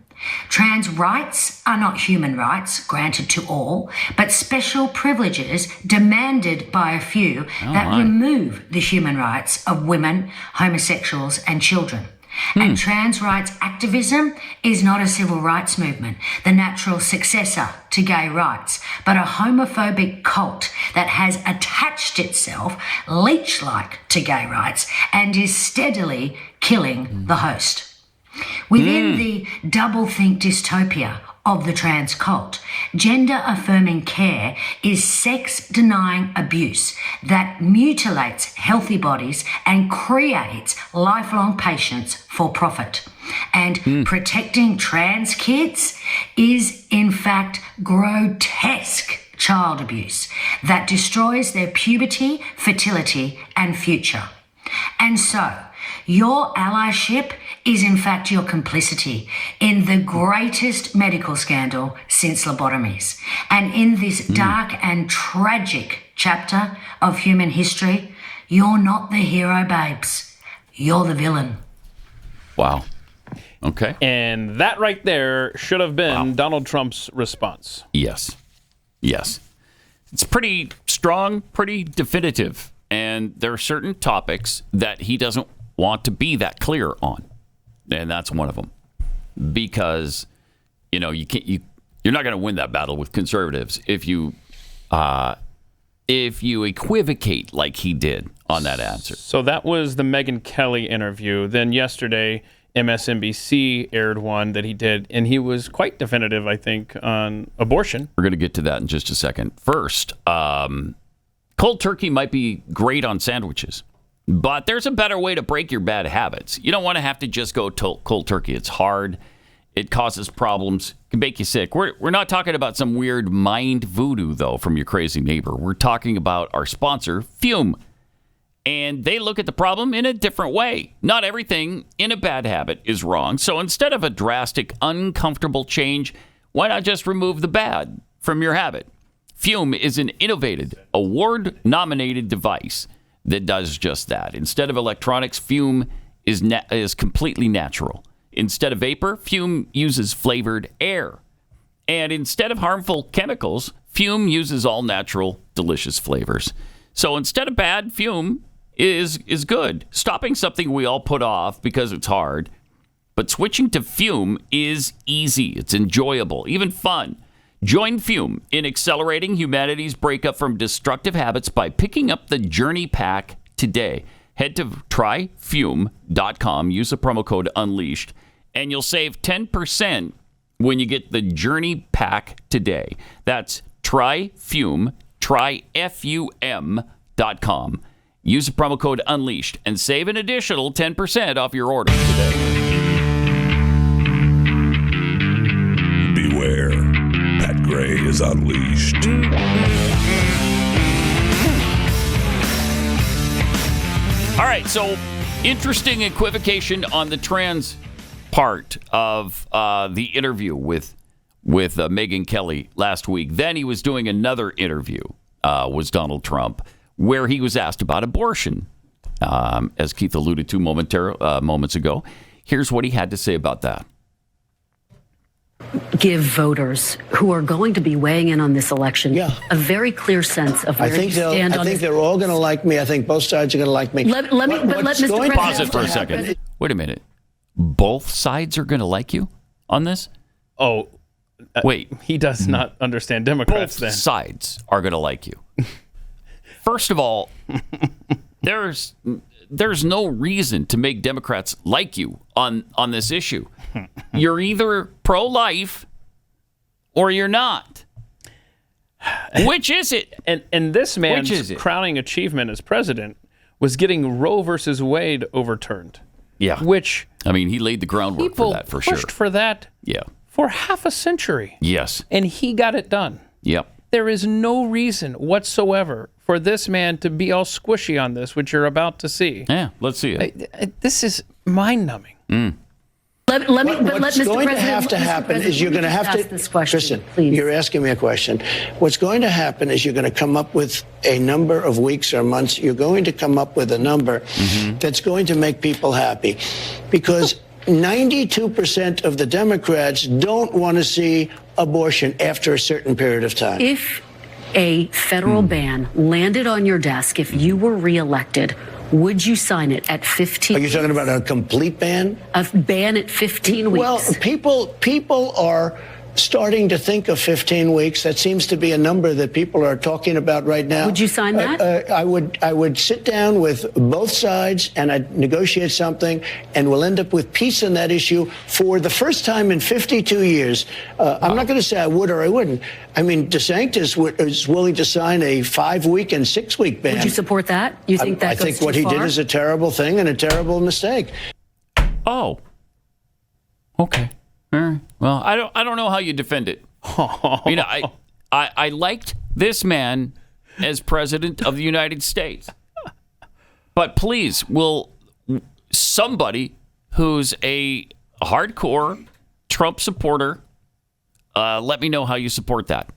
Speaker 4: Trans rights are not human rights granted to all, but special privileges demanded by a few that remove the human rights of women, homosexuals, and children. And trans rights activism is not a civil rights movement, the natural successor to gay rights, but a homophobic cult that has attached itself leech-like to gay rights and is steadily killing the host. Within the doublethink dystopia of the trans cult, gender-affirming care is sex-denying abuse that mutilates healthy bodies and creates lifelong patients for profit. And protecting trans kids is, in fact, grotesque child abuse that destroys their puberty, fertility, and future. And so, your allyship is in fact your complicity in the greatest medical scandal since lobotomies. And in this dark and tragic chapter of human history, you're not the hero, babes. You're the villain.
Speaker 2: Wow. Okay.
Speaker 3: And that right there should have been Donald Trump's response.
Speaker 2: Yes. Yes. It's pretty strong, pretty definitive. And there are certain topics that he doesn't want to be that clear on. And that's one of them. Because, you're not going to win that battle with conservatives if you equivocate like he did on that answer.
Speaker 3: So that was the Megyn Kelly interview. Then yesterday, MSNBC aired one that he did, and he was quite definitive, I think, on abortion.
Speaker 2: We're going to get to that in just a second. First, cold turkey might be great on sandwiches. But there's a better way to break your bad habits. You don't want to have to just go cold turkey. It's hard. It causes problems. It can make you sick. We're not talking about some weird mind voodoo, though, from your crazy neighbor. We're talking about our sponsor, Fume. And they look at the problem in a different way. Not everything in a bad habit is wrong. So instead of a drastic, uncomfortable change, why not just remove the bad from your habit? Fume is an innovative, award-nominated device that does just that. Instead of electronics, Fume is completely natural. Instead of vapor, Fume uses flavored air. And instead of harmful chemicals, Fume uses all natural, delicious flavors. So instead of bad, Fume is good. Stopping something we all put off because it's hard. But switching to Fume is easy. It's enjoyable, even fun. Join Fume in accelerating humanity's breakup from destructive habits by picking up the Journey Pack today. Head to tryfume.com, use the promo code UNLEASHED, and you'll save 10% when you get the Journey Pack today. That's tryfum.com. Use the promo code UNLEASHED and save an additional 10% off your order today.
Speaker 6: Beware, Pat Gray is unleashed.
Speaker 2: All right, so interesting equivocation on the trans part of the interview with Megyn Kelly last week. Then he was doing another interview, was Donald Trump, where he was asked about abortion, as Keith alluded to moments ago. Here's what he had to say about that.
Speaker 9: Give voters who are going to be weighing in on this election a very clear sense of where you stand on
Speaker 23: I think they're all going to like me. I think both sides are going to like me.
Speaker 9: Let Mr. President
Speaker 2: pause it for a second. Wait a minute. Both sides are going to like you on this?
Speaker 3: Oh,
Speaker 2: wait.
Speaker 3: He does not understand Democrats.
Speaker 2: Both sides are going to like you. First of all, there's no reason to make Democrats like you on this issue. You're either pro-life or you're not. Which is it?
Speaker 3: And this man's crowning achievement as president was getting Roe versus Wade overturned.
Speaker 2: Yeah.
Speaker 3: Which,
Speaker 2: I mean, he laid the groundwork for that, for sure.
Speaker 3: Pushed for that for half a century.
Speaker 2: Yes.
Speaker 3: And he got it done.
Speaker 2: Yep.
Speaker 3: There is no reason whatsoever for this man to be all squishy on this, which you're about to see.
Speaker 2: Yeah, let's see it.
Speaker 3: This is mind-numbing.
Speaker 9: What's
Speaker 23: going to have to happen is you're going to have to
Speaker 9: this question,
Speaker 23: Kristen,
Speaker 9: please.
Speaker 23: you're asking me a question. What's going to happen is you're going to come up with a number of weeks or months. You're going to come up with a number that's going to make people happy, because 92% of the Democrats don't want to see abortion after a certain period of time.
Speaker 9: If a federal ban landed on your desk, if you were reelected, would you sign it at 15
Speaker 23: weeks? Are you talking about a complete ban?
Speaker 9: A ban at 15 weeks.
Speaker 23: Well, people are starting to think of 15 weeks. That seems to be a number that people are talking about right now.
Speaker 9: Would you sign that?
Speaker 23: I would sit down with both sides and I'd negotiate something, and we'll end up with peace on that issue for the first time in 52 years. I'm not going to say I would or I wouldn't. I mean, DeSantis is willing to sign a 5-week and 6-week ban.
Speaker 9: Would you support that? You think that
Speaker 23: I
Speaker 9: goes
Speaker 23: think
Speaker 9: too
Speaker 23: what he
Speaker 9: far?
Speaker 23: did is a terrible thing and a terrible mistake.
Speaker 2: Oh. Okay. All right. Well, I don't know how you defend it. You know, I liked this man as president of the United States. But please, will somebody who's a hardcore Trump supporter let me know how you support that?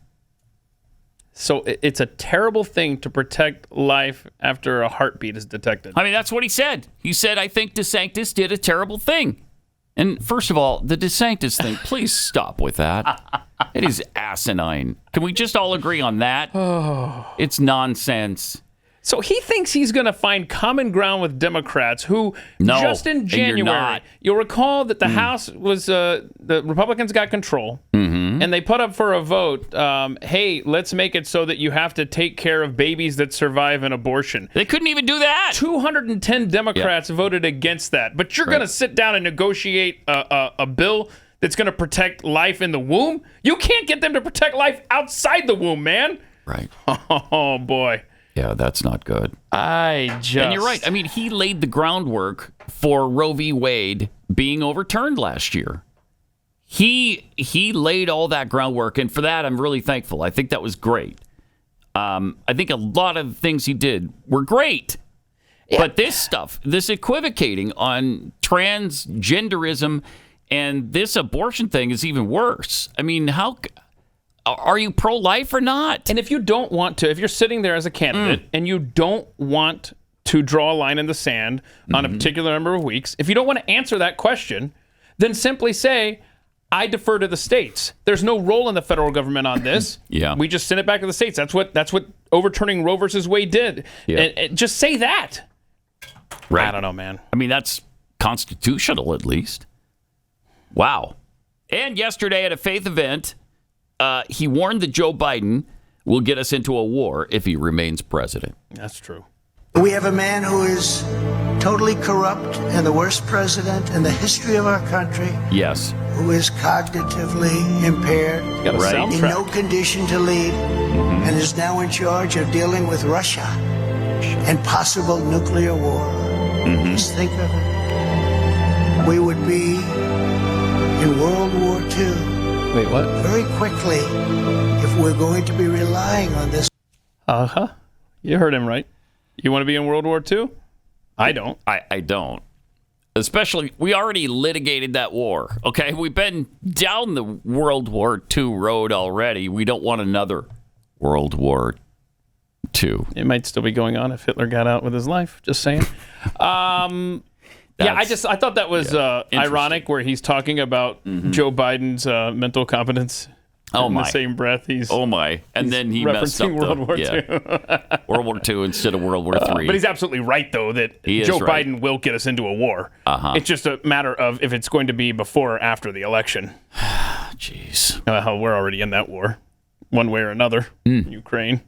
Speaker 3: So it's a terrible thing to protect life after a heartbeat is detected.
Speaker 2: I mean, that's what he said. He said, I think DeSantis did a terrible thing. And first of all, the DeSantis thing, please stop with that. It is asinine. Can we just all agree on that? It's nonsense.
Speaker 3: So he thinks he's going to find common ground with Democrats who, just in January, you'll recall that the House was, the Republicans got control, and they put up for a vote, hey, let's make it so that you have to take care of babies that survive an abortion.
Speaker 2: They couldn't even do that.
Speaker 3: 210 Democrats voted against that. But you're going to sit down and negotiate a bill that's going to protect life in the womb? You can't get them to protect life outside the womb, man.
Speaker 2: Right.
Speaker 3: Oh, boy.
Speaker 2: Yeah, that's not good.
Speaker 3: And
Speaker 2: you're right. I mean, he laid the groundwork for Roe v. Wade being overturned last year. He laid all that groundwork, and for that, I'm really thankful. I think that was great. I think a lot of things he did were great. Yeah. But this stuff, this equivocating on transgenderism and this abortion thing is even worse. I mean, how... Are you pro-life or not?
Speaker 3: And if you don't want to, if you're sitting there as a candidate and you don't want to draw a line in the sand on a particular number of weeks, if you don't want to answer that question, then simply say, I defer to the states. There's no role in the federal government on this. We just send it back to the states. That's what overturning Roe versus Wade did. And just say that.
Speaker 2: Right.
Speaker 3: I don't know, man.
Speaker 2: I mean, that's constitutional, at least. Wow. And yesterday at a faith event, he warned that Joe Biden will get us into a war if he remains president.
Speaker 3: That's true.
Speaker 14: We have a man who is
Speaker 23: totally corrupt and the worst president in the history of our country.
Speaker 2: Yes.
Speaker 23: Who is cognitively impaired,
Speaker 2: Right.
Speaker 23: in no condition to lead, and is now in charge of dealing with Russia and possible nuclear war. Just think of it. We would be in World War II.
Speaker 3: Wait, what?
Speaker 23: Very quickly, if we're going to be relying on this.
Speaker 3: Uh-huh. You heard him right. You want to be in World War II? I don't.
Speaker 2: I don't. Especially, we already litigated that war. Okay, we've been down the World War II road already. We don't want another World War II.
Speaker 3: It might still be going on if Hitler got out with his life. Just saying. I thought that was ironic, where he's talking about Joe Biden's mental competence.
Speaker 2: Oh,
Speaker 3: in
Speaker 2: my.
Speaker 3: the same breath,
Speaker 2: and then he messed up
Speaker 3: World War
Speaker 2: II.
Speaker 3: II.
Speaker 2: World War II instead of World War III.
Speaker 3: But he's absolutely right, though, that Joe Biden will get us into a war. It's just a matter of if it's going to be before or after the election.
Speaker 2: Jeez.
Speaker 3: We're already in that war, one way or another, in Ukraine.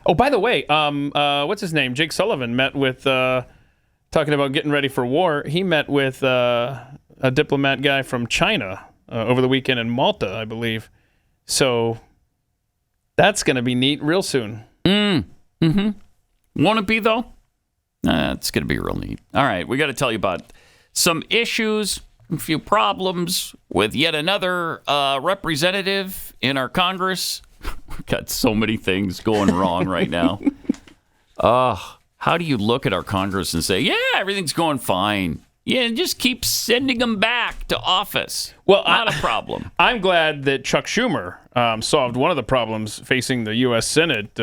Speaker 3: Oh, by the way, what's his name? Jake Sullivan met with, talking about getting ready for war, he met with a diplomat guy from China over the weekend in Malta, I believe. So that's going to be neat real soon.
Speaker 2: Won't it be, though? It's going to be real neat. All right, we got to tell you about some issues, a few problems with yet another representative in our Congress. We've got so many things going wrong right now. How do you look at our Congress and say, yeah, everything's going fine? Yeah, just keep sending them back to office.
Speaker 3: Well,
Speaker 2: not a problem.
Speaker 3: I'm glad that Chuck Schumer solved one of the problems facing the U.S. Senate.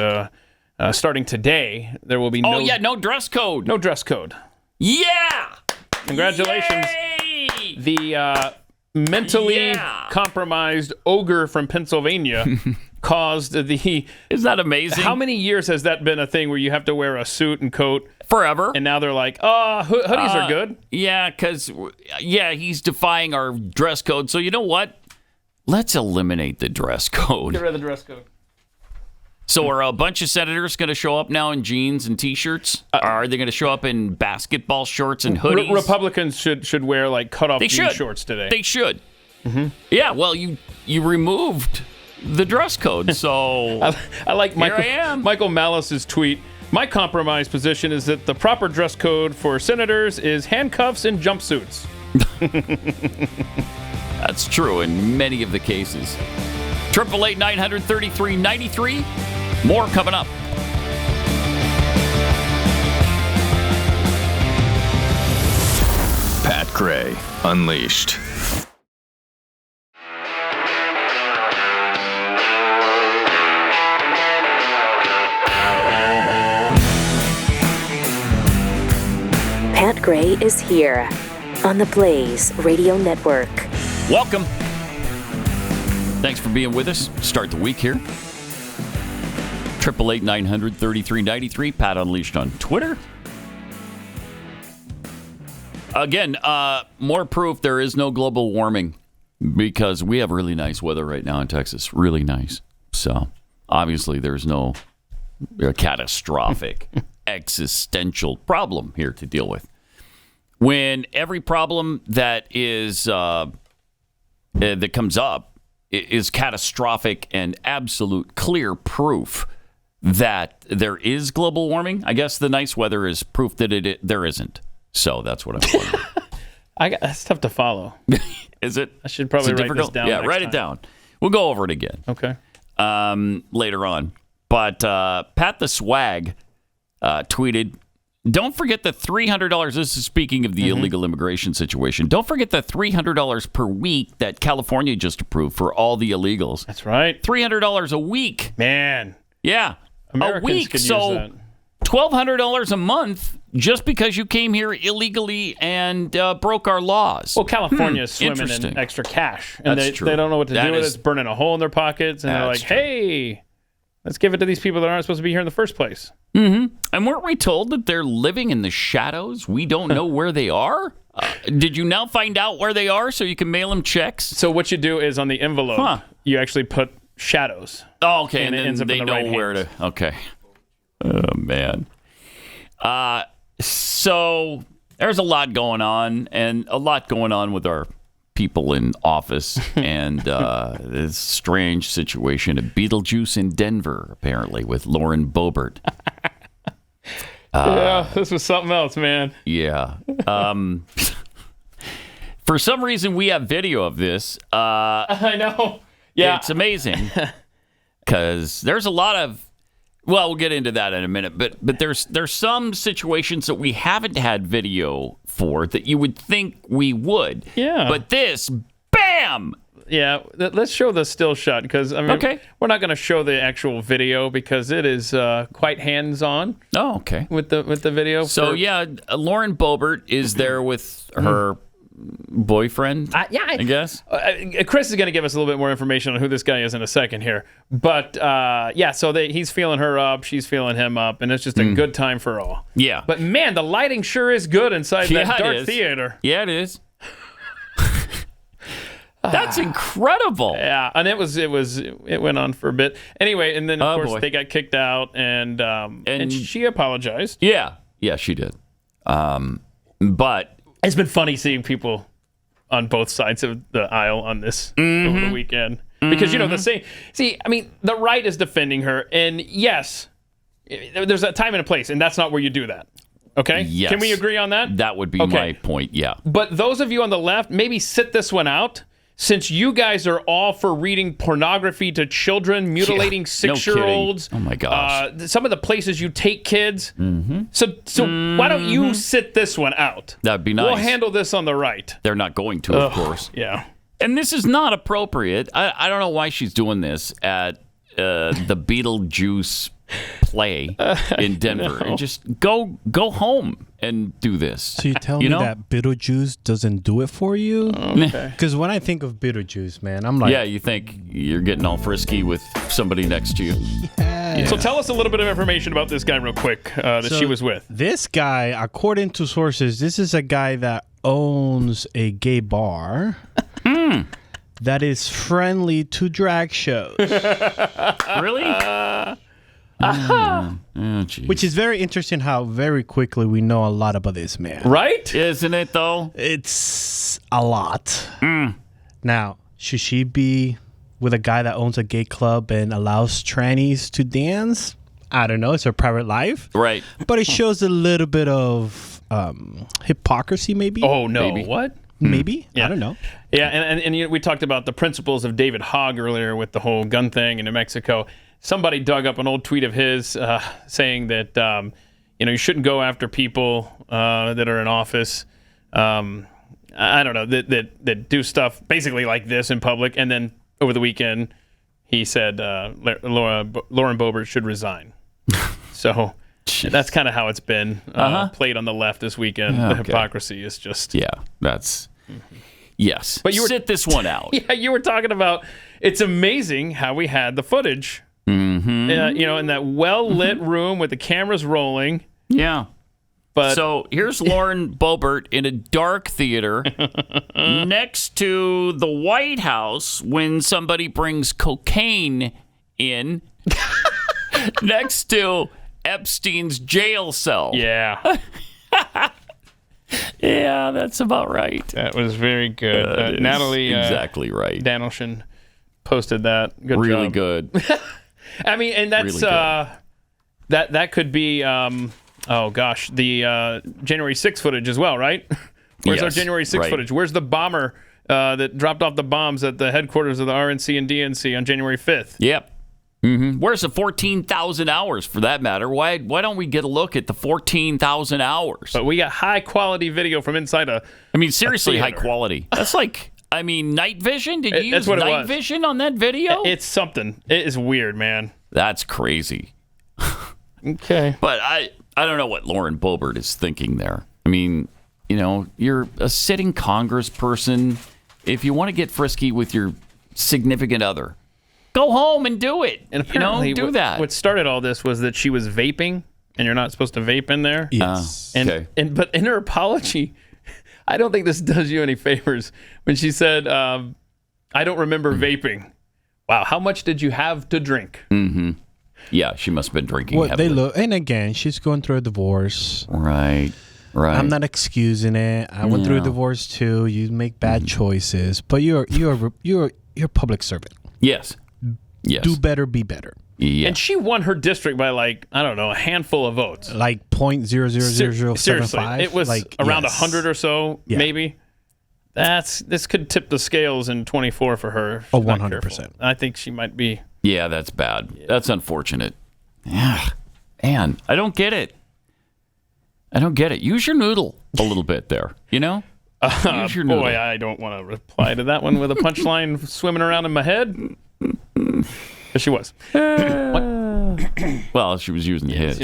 Speaker 3: Starting today, there will be
Speaker 2: no dress code.
Speaker 3: No dress code.
Speaker 2: Yeah!
Speaker 3: Congratulations.
Speaker 2: Yay!
Speaker 3: The mentally compromised ogre from Pennsylvania caused the...
Speaker 2: Isn't that amazing?
Speaker 3: How many years has that been a thing where you have to wear a suit and coat?
Speaker 2: Forever.
Speaker 3: And now they're like, hoodies are good.
Speaker 2: Yeah, because, he's defying our dress code. So you know what? Let's eliminate the dress code.
Speaker 3: Get rid of the dress code.
Speaker 2: So are a bunch of senators going to show up now in jeans and T-shirts? Are they going to show up in basketball shorts and hoodies?
Speaker 3: Republicans should wear like cut-off jean shorts today.
Speaker 2: They should. Yeah, well, you removed the dress code, so
Speaker 3: I like
Speaker 2: Michael
Speaker 3: Malice's tweet. My compromise position is that the proper dress code for senators is handcuffs and jumpsuits.
Speaker 2: That's true in many of the cases. 888-933-93. More coming up.
Speaker 1: Pat Gray Unleashed.
Speaker 10: Pat Gray is here on the Blaze Radio Network.
Speaker 2: Welcome. Thanks for being with us. Start the week here. 888-933-93. Pat Unleashed on Twitter. Again, more proof there is no global warming because we have really nice weather right now in Texas. Really nice. So, obviously, there's no catastrophic existential problem here to deal with. When every problem that is that comes up is catastrophic and absolute clear proof that there is global warming, I guess the nice weather is proof that there isn't. So that's what I'm wondering.
Speaker 3: That's tough to follow.
Speaker 2: Is it?
Speaker 3: I should probably write this down.
Speaker 2: Yeah, write it down. We'll go over it again.
Speaker 3: Okay.
Speaker 2: Later on. But Pat the Swag tweeted, don't forget the $300. This is speaking of the illegal immigration situation. Don't forget the $300 per week that California just approved for all the illegals.
Speaker 3: That's right.
Speaker 2: $300 a week.
Speaker 3: Man.
Speaker 2: Yeah.
Speaker 3: Americans
Speaker 2: a week.
Speaker 3: Could
Speaker 2: so
Speaker 3: use that.
Speaker 2: $1,200 a month just because you came here illegally and broke our laws.
Speaker 3: Well, California is swimming in extra cash. And they don't know what to do with it. It's burning a hole in their pockets. And they're like, hey, let's give it to these people that aren't supposed to be here in the first place.
Speaker 2: And weren't we told that they're living in the shadows? We don't know where they are? Did you now find out where they are so you can mail them checks?
Speaker 3: So what you do is on the envelope, you actually put shadows.
Speaker 2: Oh, okay. And
Speaker 3: it
Speaker 2: then
Speaker 3: ends up
Speaker 2: they
Speaker 3: in the
Speaker 2: know
Speaker 3: right
Speaker 2: where
Speaker 3: hands.
Speaker 2: to... Okay. Oh, man. So there's a lot going on, and a lot going on with our people in office, and this strange situation at Beetlejuice in Denver, apparently, with Lauren Boebert.
Speaker 3: Yeah, this was something else, man.
Speaker 2: Yeah. For some reason, we have video of this.
Speaker 3: I know. Yeah.
Speaker 2: It's amazing because there's a lot of, well, we'll get into that in a minute, but there's some situations that we haven't had video for that you would think we would.
Speaker 3: Yeah.
Speaker 2: But this, bam!
Speaker 3: Yeah, let's show the still shot because I mean, we're not going to show the actual video because it is quite hands-on.
Speaker 2: Oh, okay.
Speaker 3: With the video.
Speaker 2: So yeah, Lauren Boebert is there with her boyfriend. I guess.
Speaker 3: Chris is going to give us a little bit more information on who this guy is in a second here. But yeah, so he's feeling her up, she's feeling him up, and it's just a good time for all.
Speaker 2: Yeah.
Speaker 3: But man, the lighting sure is good inside that dark theater.
Speaker 2: Yeah, it is. That's incredible.
Speaker 3: Yeah, and it went on for a bit. Anyway, and then of course they got kicked out, and she apologized.
Speaker 2: Yeah, she did. But
Speaker 3: it's been funny seeing people on both sides of the aisle on this over the weekend because the same. See, I mean, the right is defending her, and yes, there's a time and a place, and that's not where you do that. Okay?
Speaker 2: Yes.
Speaker 3: Can we agree on that?
Speaker 2: That would be my point, yeah.
Speaker 3: But those of you on the left, maybe sit this one out. Since you guys are all for reading pornography to children, mutilating 6-year-olds.
Speaker 2: No kidding. Oh, my gosh.
Speaker 3: Some of the places you take kids. So why don't you sit this one out?
Speaker 2: That'd be nice.
Speaker 3: We'll handle this on the right.
Speaker 2: They're not going to, of course.
Speaker 3: Yeah.
Speaker 2: And this is not appropriate. I don't know why she's doing this at the Beetlejuice play in Denver. And just go home and do this.
Speaker 8: So you tell me that Beetlejuice doesn't do it for you? Because when I think of Beetlejuice, man, I'm like...
Speaker 2: Yeah, you think you're getting all frisky with somebody next to you.
Speaker 8: Yeah.
Speaker 3: So tell us a little bit of information about this guy real quick that she was with.
Speaker 8: This guy, according to sources, this is a guy that owns a gay bar. That is friendly to drag shows.
Speaker 2: Really?
Speaker 8: Which is very interesting how very quickly we know a lot about this man.
Speaker 3: Right?
Speaker 2: Isn't it, though?
Speaker 8: It's a lot. Now, should she be with a guy that owns a gay club and allows trannies to dance? I don't know. It's her private life.
Speaker 2: Right.
Speaker 8: But it shows a little bit of hypocrisy, maybe.
Speaker 3: Oh, no.
Speaker 2: Maybe.
Speaker 3: What?
Speaker 8: Maybe.
Speaker 3: Yeah.
Speaker 8: I don't know.
Speaker 3: Yeah, and we talked about the principles of David Hogg earlier with the whole gun thing in New Mexico. Somebody dug up an old tweet of his saying that you shouldn't go after people that are in office. I don't know that do stuff basically like this in public. And then over the weekend, he said Lauren Boebert should resign. So that's kind of how it's been played on the left this weekend. The hypocrisy is just
Speaker 2: that's. Yes,
Speaker 3: but
Speaker 2: sit this one out.
Speaker 3: Yeah, you were talking about. It's amazing how we had the footage. In that well-lit room with the cameras rolling.
Speaker 2: Yeah.
Speaker 3: But
Speaker 2: so here's Lauren Boebert in a dark theater next to the White House when somebody brings cocaine in next to Epstein's jail cell.
Speaker 3: Yeah.
Speaker 2: Yeah, that's about right.
Speaker 3: That was very good. Natalie
Speaker 2: exactly right.
Speaker 3: Danielson posted that. Good job.
Speaker 2: Really good.
Speaker 3: I mean, and that's really that could be the January 6th footage as well, right? Where's our January 6th footage? Where's the bomber that dropped off the bombs at the headquarters of the RNC and DNC on January 5th?
Speaker 2: Yep. Where's the 14,000 hours for that matter? Why don't we get a look at the 14,000 hours?
Speaker 3: But we got high quality video from inside
Speaker 2: seriously high quality. That's like, night vision? Did you use night vision on that video?
Speaker 3: It's something. It is weird, man.
Speaker 2: That's crazy.
Speaker 3: Okay.
Speaker 2: But I don't know what Lauren Boebert is thinking there. I mean, you're a sitting congressperson. If you want to get frisky with your significant other, go home and do it.
Speaker 3: And apparently,
Speaker 2: do that.
Speaker 3: What started all this was that she was vaping, and you're not supposed to vape in there.
Speaker 8: Yes.
Speaker 3: But in her apology, I don't think this does you any favors when she said, I don't remember vaping. Wow, how much did you have to drink?
Speaker 2: Yeah, she must have been drinking
Speaker 8: What
Speaker 2: heavily.
Speaker 8: they look, and again, she's going through a divorce.
Speaker 2: Right.
Speaker 8: I'm not excusing it. I went through a divorce too. You make bad choices, but you're a public servant.
Speaker 2: Yes.
Speaker 8: Do better, be better.
Speaker 2: Yeah.
Speaker 3: And she won her district by a handful of votes.
Speaker 8: Like 0.00075.
Speaker 3: Seriously, it was around 100 or so,
Speaker 8: Yeah.
Speaker 3: maybe. This could tip the scales in 24 for her.
Speaker 8: Oh, 100%.
Speaker 3: I think she might be.
Speaker 2: Yeah, that's bad. Yeah. That's unfortunate. Yeah. Man, I don't get it. Use your noodle a little bit there, Use your noodle.
Speaker 3: Boy, I don't want to reply to that one with a punchline swimming around in my head. But she was.
Speaker 2: Well, she was using his.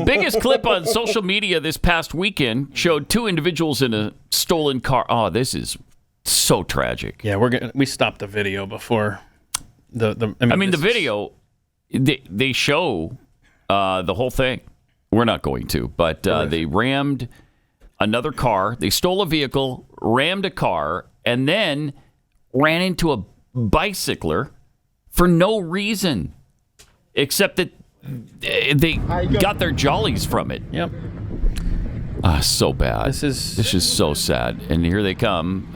Speaker 2: Biggest clip on social media this past weekend showed two individuals in a stolen car. Oh, this is so tragic.
Speaker 3: Yeah, we stopped the video before the
Speaker 2: video. They show the whole thing. We're not going to, but they rammed another car. They stole a vehicle, rammed a car, and then ran into a bicycler for no reason except that they got their jollies from it.
Speaker 3: Yep.
Speaker 2: So bad. This is so sad. And here they come.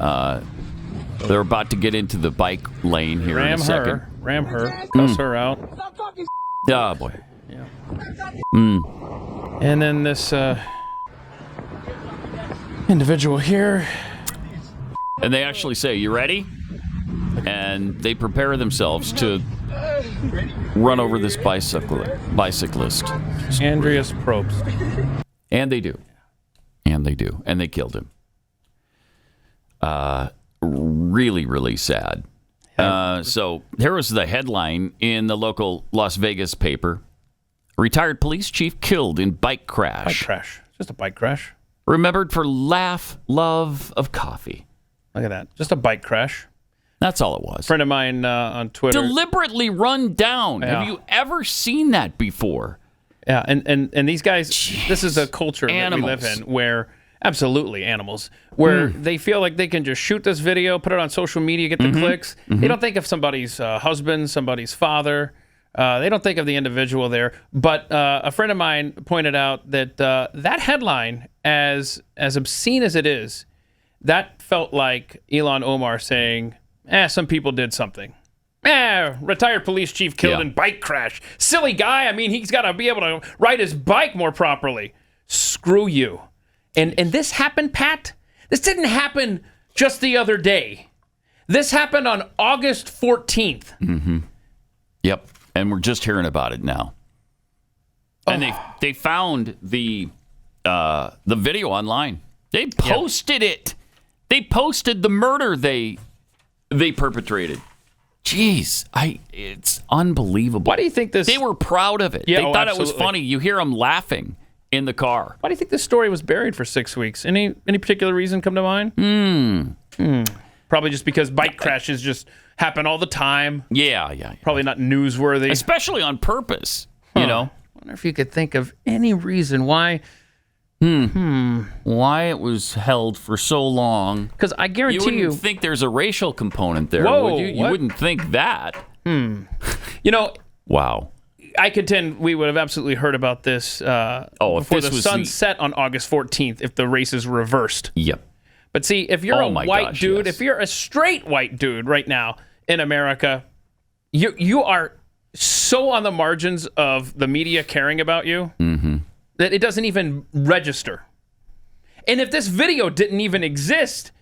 Speaker 2: They're about to get into the bike lane here in a second.
Speaker 3: Ram her. Cuss her out.
Speaker 2: Oh, boy.
Speaker 3: Yeah.
Speaker 2: And
Speaker 3: then this individual here.
Speaker 2: And they actually say, "You ready?" And they prepare themselves to run over this bicyclist.
Speaker 3: Andreas Probst.
Speaker 2: And they do. And they killed him. Really, really sad. So here was the headline in the local Las Vegas paper. Retired police chief killed in bike crash.
Speaker 3: Bike crash. Just a bike crash.
Speaker 2: Remembered for love of coffee.
Speaker 3: Look at that. Just a bike crash.
Speaker 2: That's all it was.
Speaker 3: A friend of mine on Twitter.
Speaker 2: Deliberately run down. Yeah. Have you ever seen that before?
Speaker 3: Yeah, and these guys, this is a culture that we live in where, absolutely animals, where they feel like they can just shoot this video, put it on social media, get the clicks. They don't think of somebody's husband, somebody's father. They don't think of the individual there. But a friend of mine pointed out that that headline, as obscene as it is, that felt like Ilhan Omar saying, some people did something. Retired police chief killed in bike crash. Silly guy. I mean, he's got to be able to ride his bike more properly. Screw you. And this happened, Pat? This didn't happen just the other day. This happened on August 14th.
Speaker 2: Yep. And we're just hearing about it now. And they found the video online. They posted it. They posted the murder they perpetrated. Jeez, it's unbelievable.
Speaker 3: Why do you think this?
Speaker 2: They were proud of it.
Speaker 3: Yeah,
Speaker 2: they thought
Speaker 3: absolutely.
Speaker 2: it was funny. You hear them laughing in the car.
Speaker 3: Why do you think this story was buried for 6 weeks? Any particular reason come to mind? Probably just because bike crashes just happen all the time.
Speaker 2: Yeah.
Speaker 3: Probably not newsworthy.
Speaker 2: Especially on purpose, you know.
Speaker 3: I wonder if you could think of any reason why.
Speaker 2: Why it was held for so long.
Speaker 3: Because I guarantee
Speaker 2: you wouldn't think there's a racial component there, would you? You wouldn't think that.
Speaker 3: You know.
Speaker 2: Wow.
Speaker 3: I contend we would have absolutely heard about this before the sun set on August 14th if the race is reversed.
Speaker 2: Yep.
Speaker 3: But see, if you're if you're a straight white dude right now in America, you are so on the margins of the media caring about you that it doesn't even register. And if this video didn't even exist,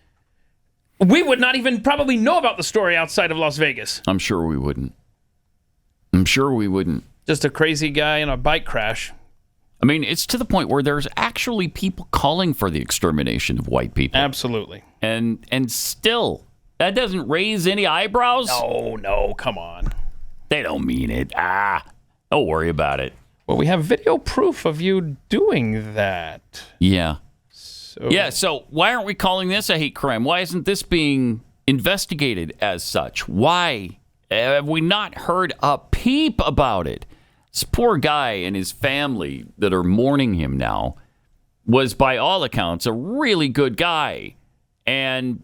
Speaker 3: we would not even probably know about the story outside of Las Vegas.
Speaker 2: I'm sure we wouldn't.
Speaker 3: Just a crazy guy in a bike crash.
Speaker 2: I mean, it's to the point where there's actually people calling for the extermination of white people.
Speaker 3: Absolutely.
Speaker 2: And still, that doesn't raise any eyebrows?
Speaker 3: No, come on.
Speaker 2: They don't mean it. Don't worry about it.
Speaker 3: Well, we have video proof of you doing that.
Speaker 2: Yeah. So why aren't we calling this a hate crime? Why isn't this being investigated as such? Why have we not heard a peep about it? This poor guy and his family that are mourning him now was, by all accounts, a really good guy. And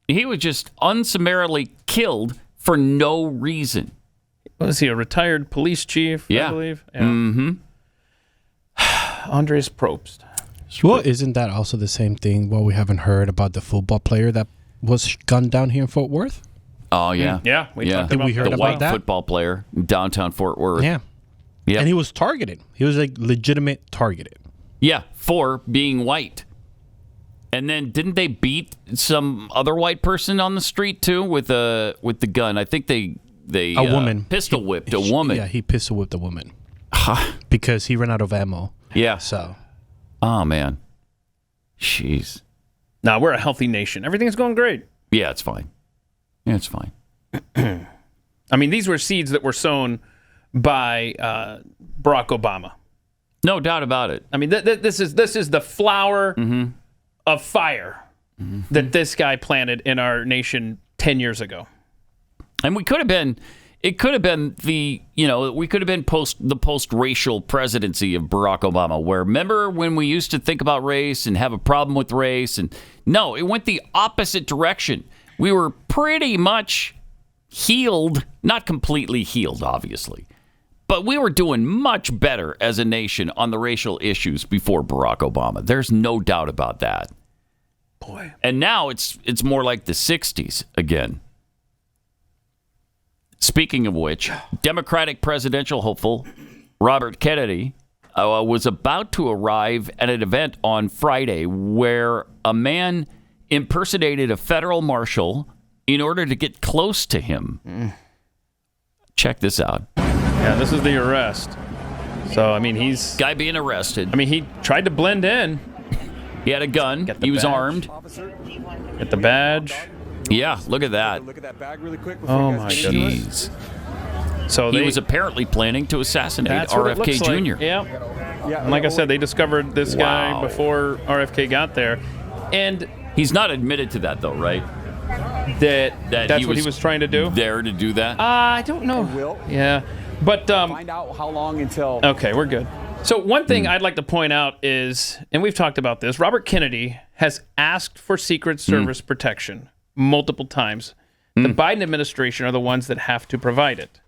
Speaker 2: he was just unsummarily killed for no reason.
Speaker 3: Was he a retired police chief?
Speaker 2: Yeah.
Speaker 3: I believe. Yeah.
Speaker 2: Mm-hmm.
Speaker 3: Andres Probst.
Speaker 8: Well, isn't that also the same thing? Well, we haven't heard about the football player that was gunned down here in Fort Worth.
Speaker 2: Oh yeah,
Speaker 3: Yeah, we talked about
Speaker 8: we heard
Speaker 2: the
Speaker 8: about
Speaker 2: white
Speaker 8: that?
Speaker 2: football player in downtown Fort Worth.
Speaker 8: Yeah.
Speaker 2: Yep.
Speaker 8: And he was targeted. He was like legitimate targeted.
Speaker 2: Yeah, for being white. And then didn't they beat some other white person on the street too with the gun? I think they
Speaker 8: A woman.
Speaker 2: pistol whipped a woman.
Speaker 8: Yeah, he pistol whipped a woman because he ran out of ammo.
Speaker 2: Yeah.
Speaker 8: So.
Speaker 2: Oh man. Jeez.
Speaker 3: Nah, we're a healthy nation. Everything's going great.
Speaker 2: Yeah, it's fine. Yeah, it's fine.
Speaker 3: I mean, these were seeds that were sown by Barack Obama.
Speaker 2: No doubt about it.
Speaker 3: I mean, this is the flower of fire that this guy planted in our nation 10 years ago.
Speaker 2: And we could have been. It could have been we could have been the post-racial presidency of Barack Obama, where remember when we used to think about race and have a problem with race? And no, it went the opposite direction. We were pretty much healed, not completely healed, obviously, but we were doing much better as a nation on the racial issues before Barack Obama. There's no doubt about that.
Speaker 3: Boy.
Speaker 2: And now it's more like the 60s again. Speaking of which, Democratic presidential hopeful Robert Kennedy was about to arrive at an event on Friday where a man impersonated a federal marshal in order to get close to him. Check this out.
Speaker 3: Yeah, this is the arrest. So, I mean, he's...
Speaker 2: Guy being arrested.
Speaker 3: I mean, he tried to blend in.
Speaker 2: He had a gun. He was armed.
Speaker 3: Get the badge.
Speaker 2: Yeah, look at that.
Speaker 11: Look at that bag really quick.
Speaker 3: Oh, my goodness. So
Speaker 2: he was apparently planning to assassinate RFK Jr.
Speaker 3: Yeah. And like I said, they discovered this guy before RFK got there. And
Speaker 2: he's not admitted to that, though, right?
Speaker 3: That's what he was trying to do?
Speaker 2: There to do that?
Speaker 3: I don't know. Yeah. But
Speaker 11: find out how long until...
Speaker 3: Okay, we're good. So one thing I'd like to point out is, and we've talked about this, Robert Kennedy has asked for Secret Service protection multiple times. The Biden administration are the ones that have to provide it.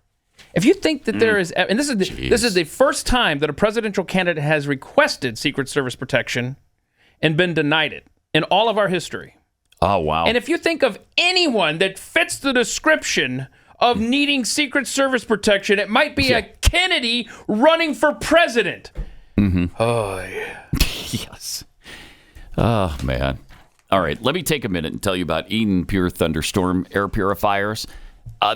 Speaker 3: If you think that there is, and this is the first time that a presidential candidate has requested Secret Service protection and been denied it in all of our history.
Speaker 2: Oh, wow.
Speaker 3: And if you think of anyone that fits the description of needing Secret Service protection, it might be a Kennedy running for president. Oh, yeah.
Speaker 2: Yes. Oh, man. All right, let me take a minute and tell you about Eden Pure Thunderstorm air purifiers.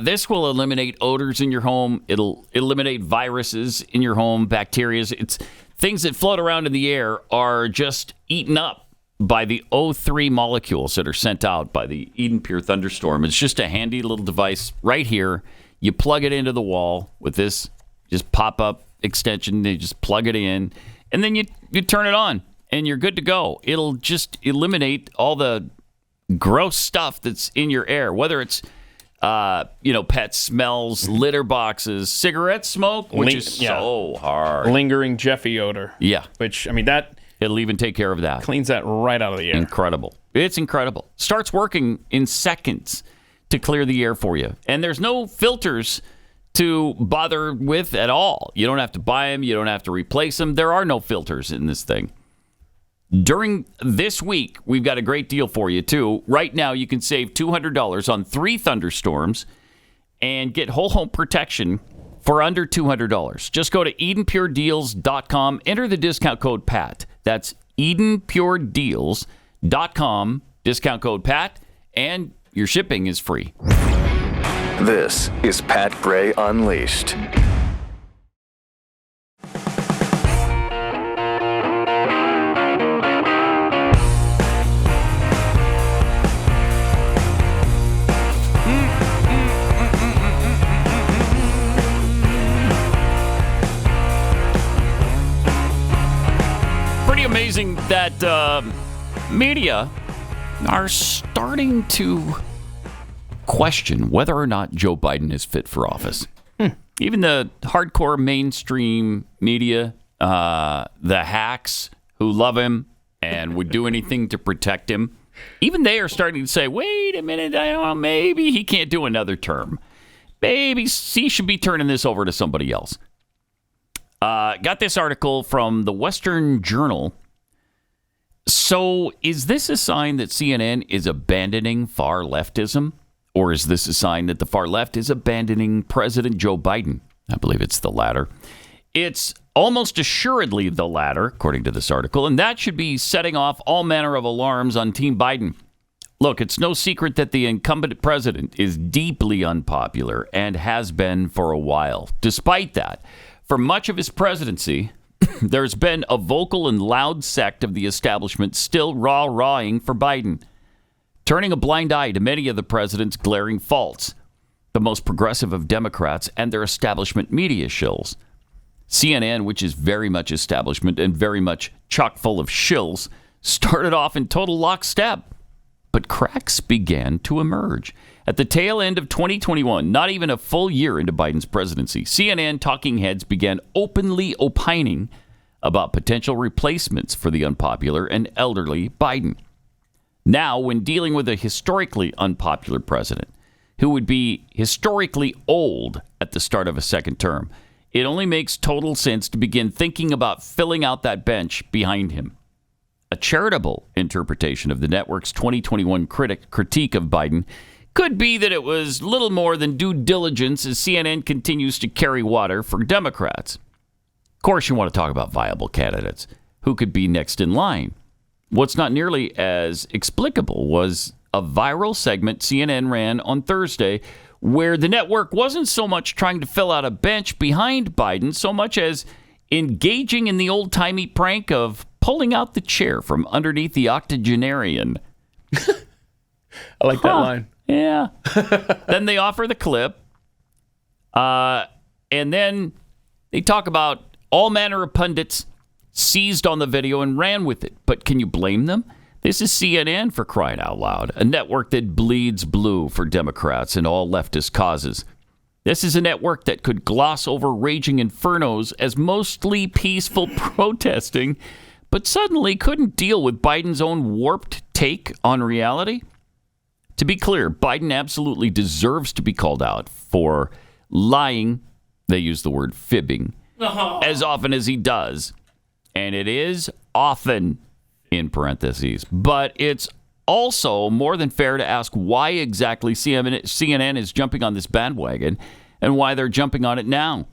Speaker 2: This will eliminate odors in your home. It'll eliminate viruses in your home, bacteria. It's things that float around in the air are just eaten up by the O3 molecules that are sent out by the Eden Pure Thunderstorm. It's just a handy little device right here. You plug it into the wall with this just pop-up extension. You just plug it in, and then you turn it on, and you're good to go. It'll just eliminate all the gross stuff that's in your air, whether it's pet smells, litter boxes, cigarette smoke, which is so hard.
Speaker 3: Lingering Jeffy odor.
Speaker 2: Yeah.
Speaker 3: Which, I mean,
Speaker 2: it'll even take care of that.
Speaker 3: Cleans that right out of the air.
Speaker 2: Incredible. It's incredible. Starts working in seconds to clear the air for you. And there's no filters to bother with at all. You don't have to buy them. You don't have to replace them. There are no filters in this thing. During this week, we've got a great deal for you, too. Right now, you can save $200 on 3 thunderstorms and get whole home protection for under $200. Just go to EdenPureDeals.com. Enter the discount code PAT. That's EdenPureDeals.com, discount code PAT, and your shipping is free.
Speaker 1: This is Pat Gray Unleashed.
Speaker 2: Pretty amazing that media are starting to question whether or not Joe Biden is fit for office. Even the hardcore mainstream media, the hacks who love him and would do anything to protect him, even they are starting to say, wait a minute, maybe he can't do another term. maybe he should be turning this over to somebody else. Got this article from the Western Journal. So is this a sign that CNN is abandoning far leftism? Or is this a sign that the far left is abandoning President Joe Biden? I believe it's the latter. It's almost assuredly the latter, according to this article, and that should be setting off all manner of alarms on Team Biden. Look, it's no secret that the incumbent president is deeply unpopular and has been for a while. Despite that, for much of his presidency, there's been a vocal and loud sect of the establishment still rah-rahing for Biden, turning a blind eye to many of the president's glaring faults, the most progressive of Democrats and their establishment media shills. CNN, which is very much establishment and very much chock full of shills, started off in total lockstep. But cracks began to emerge. At the tail end of 2021, not even a full year into Biden's presidency, CNN talking heads began openly opining about potential replacements for the unpopular and elderly Biden. Now, when dealing with a historically unpopular president who would be historically old at the start of a second term, it only makes total sense to begin thinking about filling out that bench behind him. A charitable interpretation of the network's 2021 critique of Biden could be that it was little more than due diligence as CNN continues to carry water for Democrats. Of course, you want to talk about viable candidates who could be next in line. What's not nearly as explicable was a viral segment CNN ran on Thursday where the network wasn't so much trying to fill out a bench behind Biden so much as engaging in the old-timey prank of pulling out the chair from underneath the octogenarian.
Speaker 3: I like that line.
Speaker 2: Yeah. Then they offer the clip, and then they talk about all manner of pundits seized on the video and ran with it. But can you blame them? This is CNN, for crying out loud, a network that bleeds blue for Democrats and all leftist causes. This is a network that could gloss over raging infernos as mostly peaceful protesting, but suddenly couldn't deal with Biden's own warped take on reality. To be clear, Biden absolutely deserves to be called out for lying, they use the word fibbing, as often as he does. And it is often, in parentheses. But it's also more than fair to ask why exactly CNN is jumping on this bandwagon and why they're jumping on it now.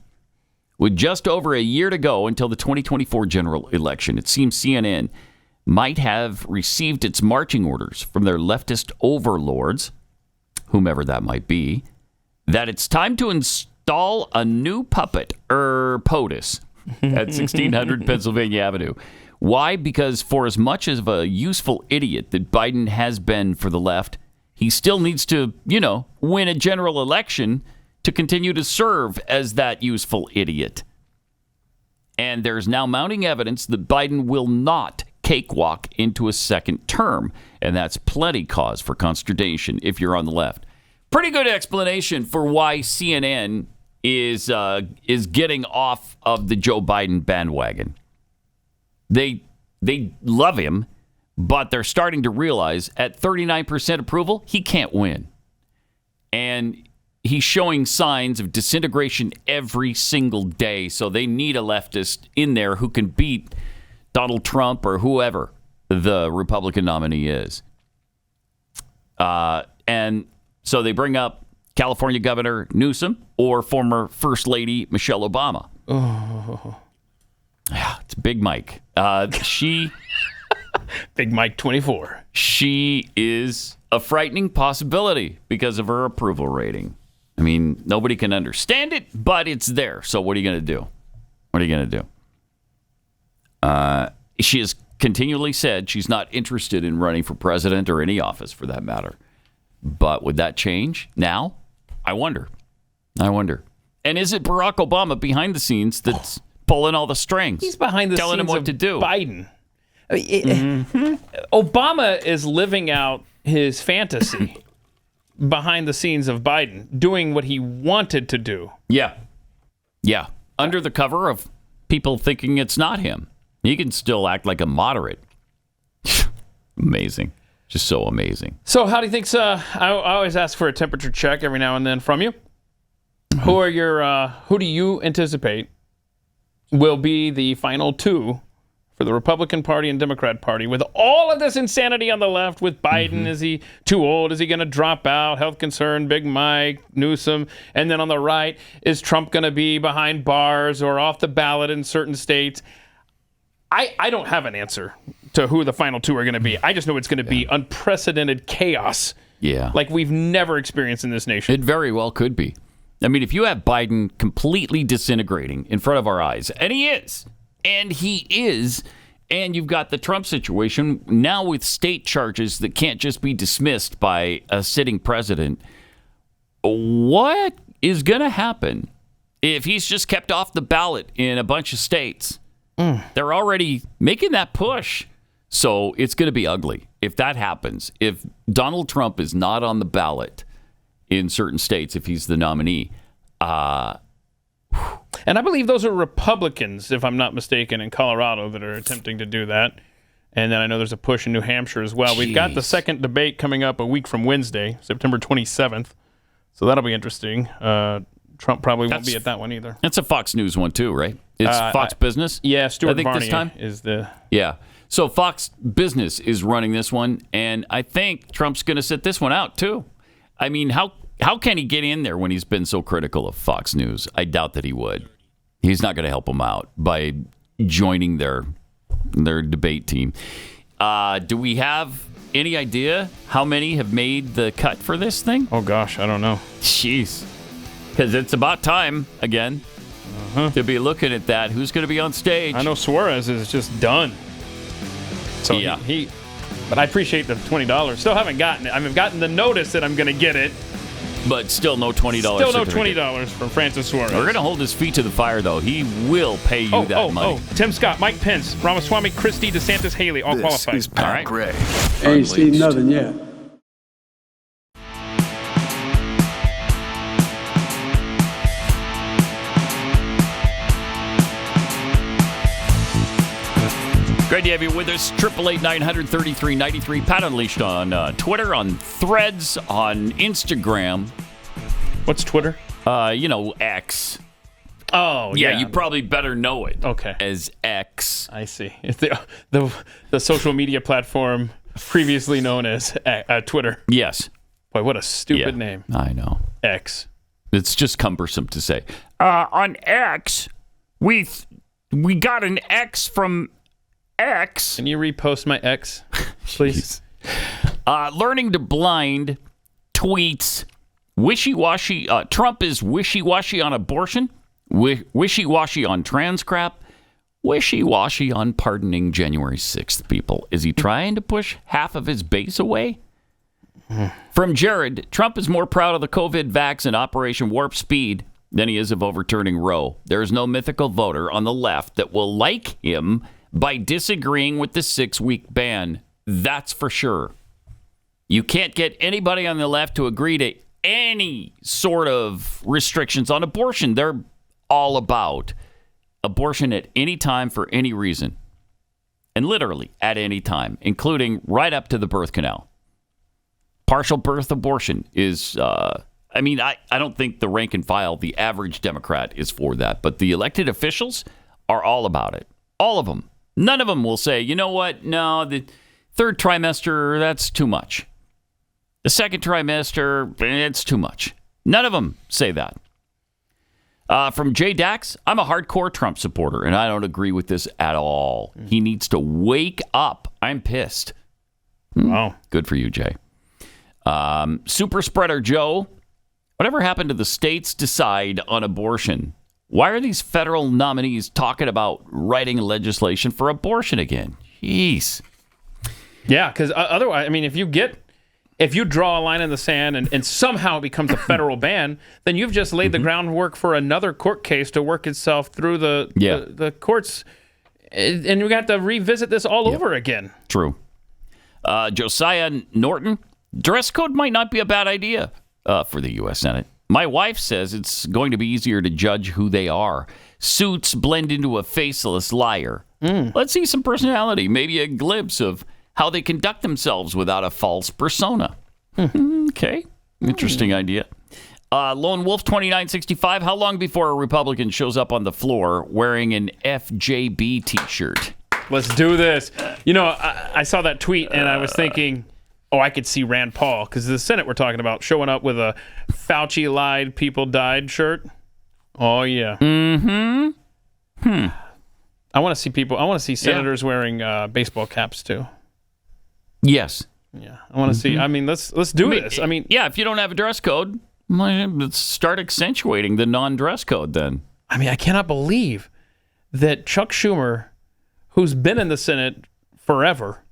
Speaker 2: With just over a year to go until the 2024 general election, it seems CNN might have received its marching orders from their leftist overlords, whomever that might be, that it's time to install a new puppet, POTUS, at 1600 Pennsylvania Avenue. Why? Because for as much of a useful idiot that Biden has been for the left, he still needs to, win a general election to continue to serve as that useful idiot. And there's now mounting evidence that Biden will not cakewalk into a second term. And that's plenty cause for consternation if you're on the left. Pretty good explanation for why CNN is getting off of the Joe Biden bandwagon. They love him, but they're starting to realize at 39% approval, he can't win. And he's showing signs of disintegration every single day. So they need a leftist in there who can beat Donald Trump or whoever the Republican nominee is. And so they bring up California Governor Newsom or former First Lady Michelle Obama.
Speaker 3: Oh.
Speaker 2: Yeah, it's Big Mike. She...
Speaker 3: Big Mike 24.
Speaker 2: She is a frightening possibility because of her approval rating. I mean, nobody can understand it, but it's there. So what are you going to do? What are you going to do? She has continually said she's not interested in running for president or any office for that matter. But would that change now? I wonder. And is it Barack Obama behind the scenes that's pulling all the strings?
Speaker 3: He's behind the
Speaker 2: telling
Speaker 3: scenes
Speaker 2: him what to do.
Speaker 3: Biden. Obama is living out his fantasy behind the scenes of Biden, doing what he wanted to do.
Speaker 2: Yeah. Under the cover of people thinking it's not him. He can still act like a moderate. Amazing. Just so amazing.
Speaker 3: So how do you think I always ask for a temperature check every now and then from you. Mm-hmm. Who do you anticipate will be the final two for the Republican Party and Democrat Party with all of this insanity on the left with Biden? Mm-hmm. Is he too old? Is he going to drop out? Health concern, Big Mike, Newsom. And then on the right, is Trump going to be behind bars or off the ballot in certain states? I don't have an answer to who the final two are going to be. I just know it's going to be unprecedented chaos.
Speaker 2: Yeah.
Speaker 3: Like we've never experienced in this nation.
Speaker 2: It very well could be. I mean, if you have Biden completely disintegrating in front of our eyes, and he is, and you've got the Trump situation now with state charges that can't just be dismissed by a sitting president, what is going to happen if he's just kept off the ballot in a bunch of states? They're already making that push. So it's going to be ugly if that happens. If Donald Trump is not on the ballot in certain states, if he's the nominee.
Speaker 3: And I believe those are Republicans, if I'm not mistaken, in Colorado that are attempting to do that. And then I know there's a push in New Hampshire as well. We've got the second debate coming up a week from Wednesday, September 27th. So that'll be interesting. Trump probably won't be at that one either.
Speaker 2: That's a Fox News one too, right? It's Fox Business?
Speaker 3: Yeah, Stuart
Speaker 2: I think
Speaker 3: Varney
Speaker 2: this time
Speaker 3: is the...
Speaker 2: Yeah. So Fox Business is running this one, and I think Trump's going to sit this one out too. I mean, how can he get in there when he's been so critical of Fox News? I doubt that he would. He's not going to help him out by joining their debate team. Do we have any idea how many have made the cut for this thing?
Speaker 3: Oh, gosh, I don't know.
Speaker 2: Jeez. Because it's about time, again, to be looking at that. Who's going to be on stage?
Speaker 3: I know Suarez is just done. So
Speaker 2: yeah.
Speaker 3: But I appreciate the $20. Still haven't gotten it. I've gotten the notice that I'm going to get it.
Speaker 2: But still no $20.
Speaker 3: Still no $20 from Francis Suarez.
Speaker 2: We're going to hold his feet to the fire, though. He will pay you that money.
Speaker 3: Tim Scott, Mike Pence, Ramaswamy, Christie, DeSantis, Haley, all qualified.
Speaker 1: This is Pat Gray.
Speaker 12: Ain't seen nothing yet.
Speaker 2: Great to have you with us. 888-933-93. Pat Unleashed on Twitter, on Threads, on Instagram.
Speaker 3: What's Twitter?
Speaker 2: X.
Speaker 3: Oh, yeah.
Speaker 2: You probably better know it.
Speaker 3: Okay.
Speaker 2: As X.
Speaker 3: I see. It's the social media platform previously known as Twitter.
Speaker 2: Yes.
Speaker 3: Boy, what a stupid name.
Speaker 2: I know.
Speaker 3: X.
Speaker 2: It's just cumbersome to say. On X, we got an X from X.
Speaker 3: Can you repost my X, please?
Speaker 2: Learning to blind tweets. Wishy-washy. Trump is wishy-washy on abortion. Wishy-washy on trans crap. Wishy-washy on pardoning January 6th people. Is he trying to push half of his base away? From Jared, Trump is more proud of the COVID vax and Operation Warp Speed than he is of overturning Roe. There is no mythical voter on the left that will like him by disagreeing with the 6-week ban. That's for sure. You can't get anybody on the left to agree to any sort of restrictions on abortion. They're all about abortion at any time for any reason. And literally at any time, including right up to the birth canal. Partial birth abortion is, I don't think the rank and file, the average Democrat is for that. But the elected officials are all about it. All of them. None of them will say, you know what? No, the third trimester, that's too much. The second trimester, it's too much. None of them say that. From Jay Dax, I'm a hardcore Trump supporter, and I don't agree with this at all. He needs to wake up. I'm pissed.
Speaker 3: Wow.
Speaker 2: Good for you, Jay. Super Spreader Joe, whatever happened to the states decide on abortion? Why are these federal nominees talking about writing legislation for abortion again? Jeez.
Speaker 3: Yeah, because otherwise, if you draw a line in the sand and somehow it becomes a federal ban, then you've just laid the groundwork for another court case to work itself through the courts, and we got to revisit this all over again.
Speaker 2: True. Josiah Norton, dress code might not be a bad idea for the U.S. Senate. My wife says it's going to be easier to judge who they are. Suits blend into a faceless liar. Let's see some personality, maybe a glimpse of how they conduct themselves without a false persona. Okay, interesting idea. Lone Wolf 2965. How long before a Republican shows up on the floor wearing an FJB T-shirt?
Speaker 3: Let's do this. You know, I saw that tweet and I was thinking, I could see Rand Paul, because the Senate we're talking about, showing up with a Fauci lied, people died shirt. Oh, yeah.
Speaker 2: Mm-hmm.
Speaker 3: I want to see people. I want to see senators wearing baseball caps, too.
Speaker 2: Yes.
Speaker 3: Yeah. I want to see. I mean, let's do this. I mean,
Speaker 2: yeah, if you don't have a dress code, let's start accentuating the non-dress code then.
Speaker 3: I mean, I cannot believe that Chuck Schumer, who's been in the Senate forever,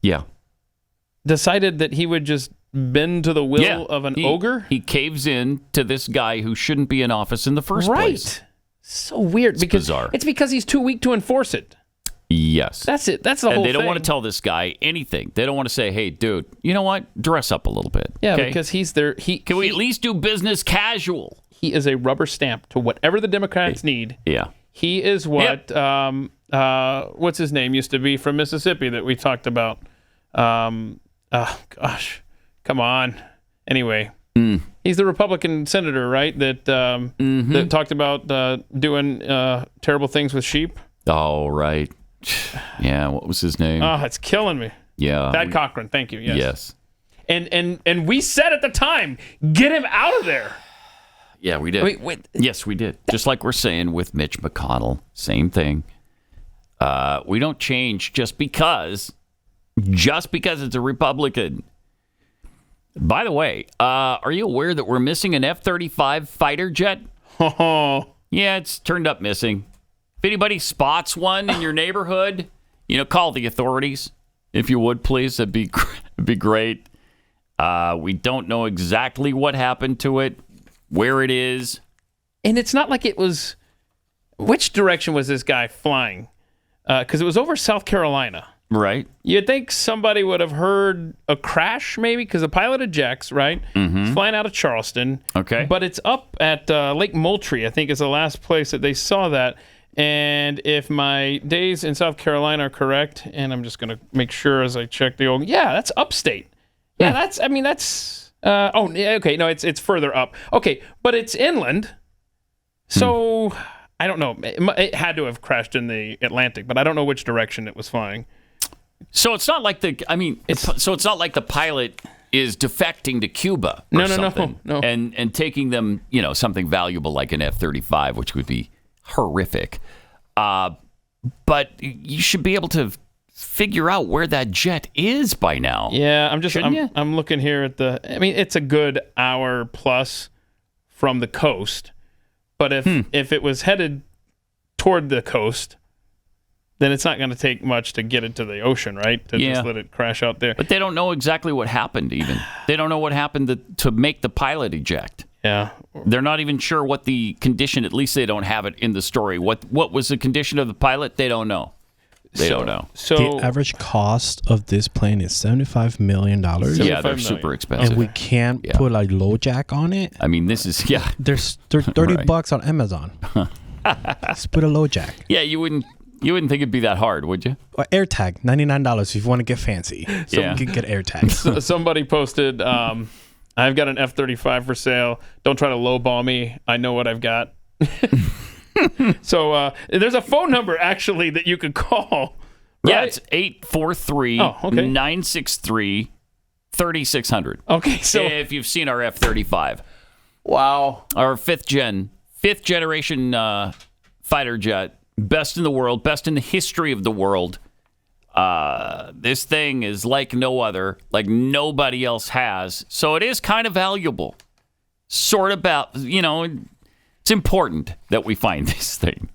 Speaker 3: decided that he would just bend to the will of an ogre.
Speaker 2: He caves in to this guy who shouldn't be in office in the first place.
Speaker 3: So weird.
Speaker 2: It's bizarre.
Speaker 3: It's because he's too weak to enforce it.
Speaker 2: Yes.
Speaker 3: That's it. That's the whole thing.
Speaker 2: And they don't want to tell this guy anything. They don't want to say, hey, dude, you know what? Dress up a little bit.
Speaker 3: Yeah,
Speaker 2: okay?
Speaker 3: because he's there.
Speaker 2: Can we at least do business casual?
Speaker 3: He is a rubber stamp to whatever the Democrats need.
Speaker 2: Yeah.
Speaker 3: He is what, what's his name used to be from Mississippi that we talked about. Gosh, come on. Anyway, he's the Republican senator, right? That talked about doing terrible things with sheep.
Speaker 2: Oh, right. Yeah, what was his name?
Speaker 3: Oh, it's killing me.
Speaker 2: Yeah.
Speaker 3: Thad Cochran, thank you.
Speaker 2: Yes.
Speaker 3: And we said at the time, get him out of there.
Speaker 2: Yeah, we did. Yes, we did. Just like we're saying with Mitch McConnell, same thing. We don't change just because it's a Republican. By the way, are you aware that we're missing an F-35 fighter jet? Yeah, it's turned up missing. If anybody spots one in your neighborhood, call the authorities, if you would, please. That'd be great. We don't know exactly what happened to it, where it is.
Speaker 3: And it's not like it was... Which direction was this guy flying? Because it was over South Carolina.
Speaker 2: Right.
Speaker 3: You'd think somebody would have heard a crash, maybe, because the pilot ejects, right? It's flying out of Charleston.
Speaker 2: Okay.
Speaker 3: But it's up at Lake Moultrie, I think, is the last place that they saw that. And if my days in South Carolina are correct, and I'm just going to make sure as I check the old... Yeah, that's upstate. Yeah, that's... okay, no, it's further up. Okay, but it's inland. So, I don't know. It had to have crashed in the Atlantic, but I don't know which direction it was flying.
Speaker 2: So it's not like it's not like the pilot is defecting to Cuba or something.
Speaker 3: No.
Speaker 2: And taking them, something valuable like an F-35, which would be horrific. But you should be able to figure out where that jet is by now.
Speaker 3: Yeah, I'm looking here at it's a good hour plus from the coast. But if it was headed toward the coast, then it's not going to take much to get it to the ocean, right? To just let it crash out there.
Speaker 2: But they don't know exactly what happened even. They don't know what happened to make the pilot eject.
Speaker 3: Yeah.
Speaker 2: They're not even sure what the condition, at least they don't have it in the story. What was the condition of the pilot? They don't know. They don't know.
Speaker 8: So the average cost of this plane is $75 million.
Speaker 2: Yeah, they're super expensive.
Speaker 8: And we can't put a low jack on it.
Speaker 2: I mean, this is,
Speaker 8: They're $30 on Amazon. Let's put a low jack.
Speaker 2: Yeah, you wouldn't think it'd be that hard, would you?
Speaker 8: Or AirTag, $99 if you want to get fancy. So you can get AirTags.
Speaker 3: Somebody posted, I've got an F-35 for sale. Don't try to lowball me. I know what I've got. So there's a phone number, actually, that you could call. Right?
Speaker 2: Yeah, it's 843-963-3600.
Speaker 3: Okay, so...
Speaker 2: if you've seen our F-35.
Speaker 3: Wow.
Speaker 2: Our fifth generation fighter jet. Best in the world, best in the history of the world. This thing is like no other, like nobody else has. So it is kind of valuable. It's important that we find this thing.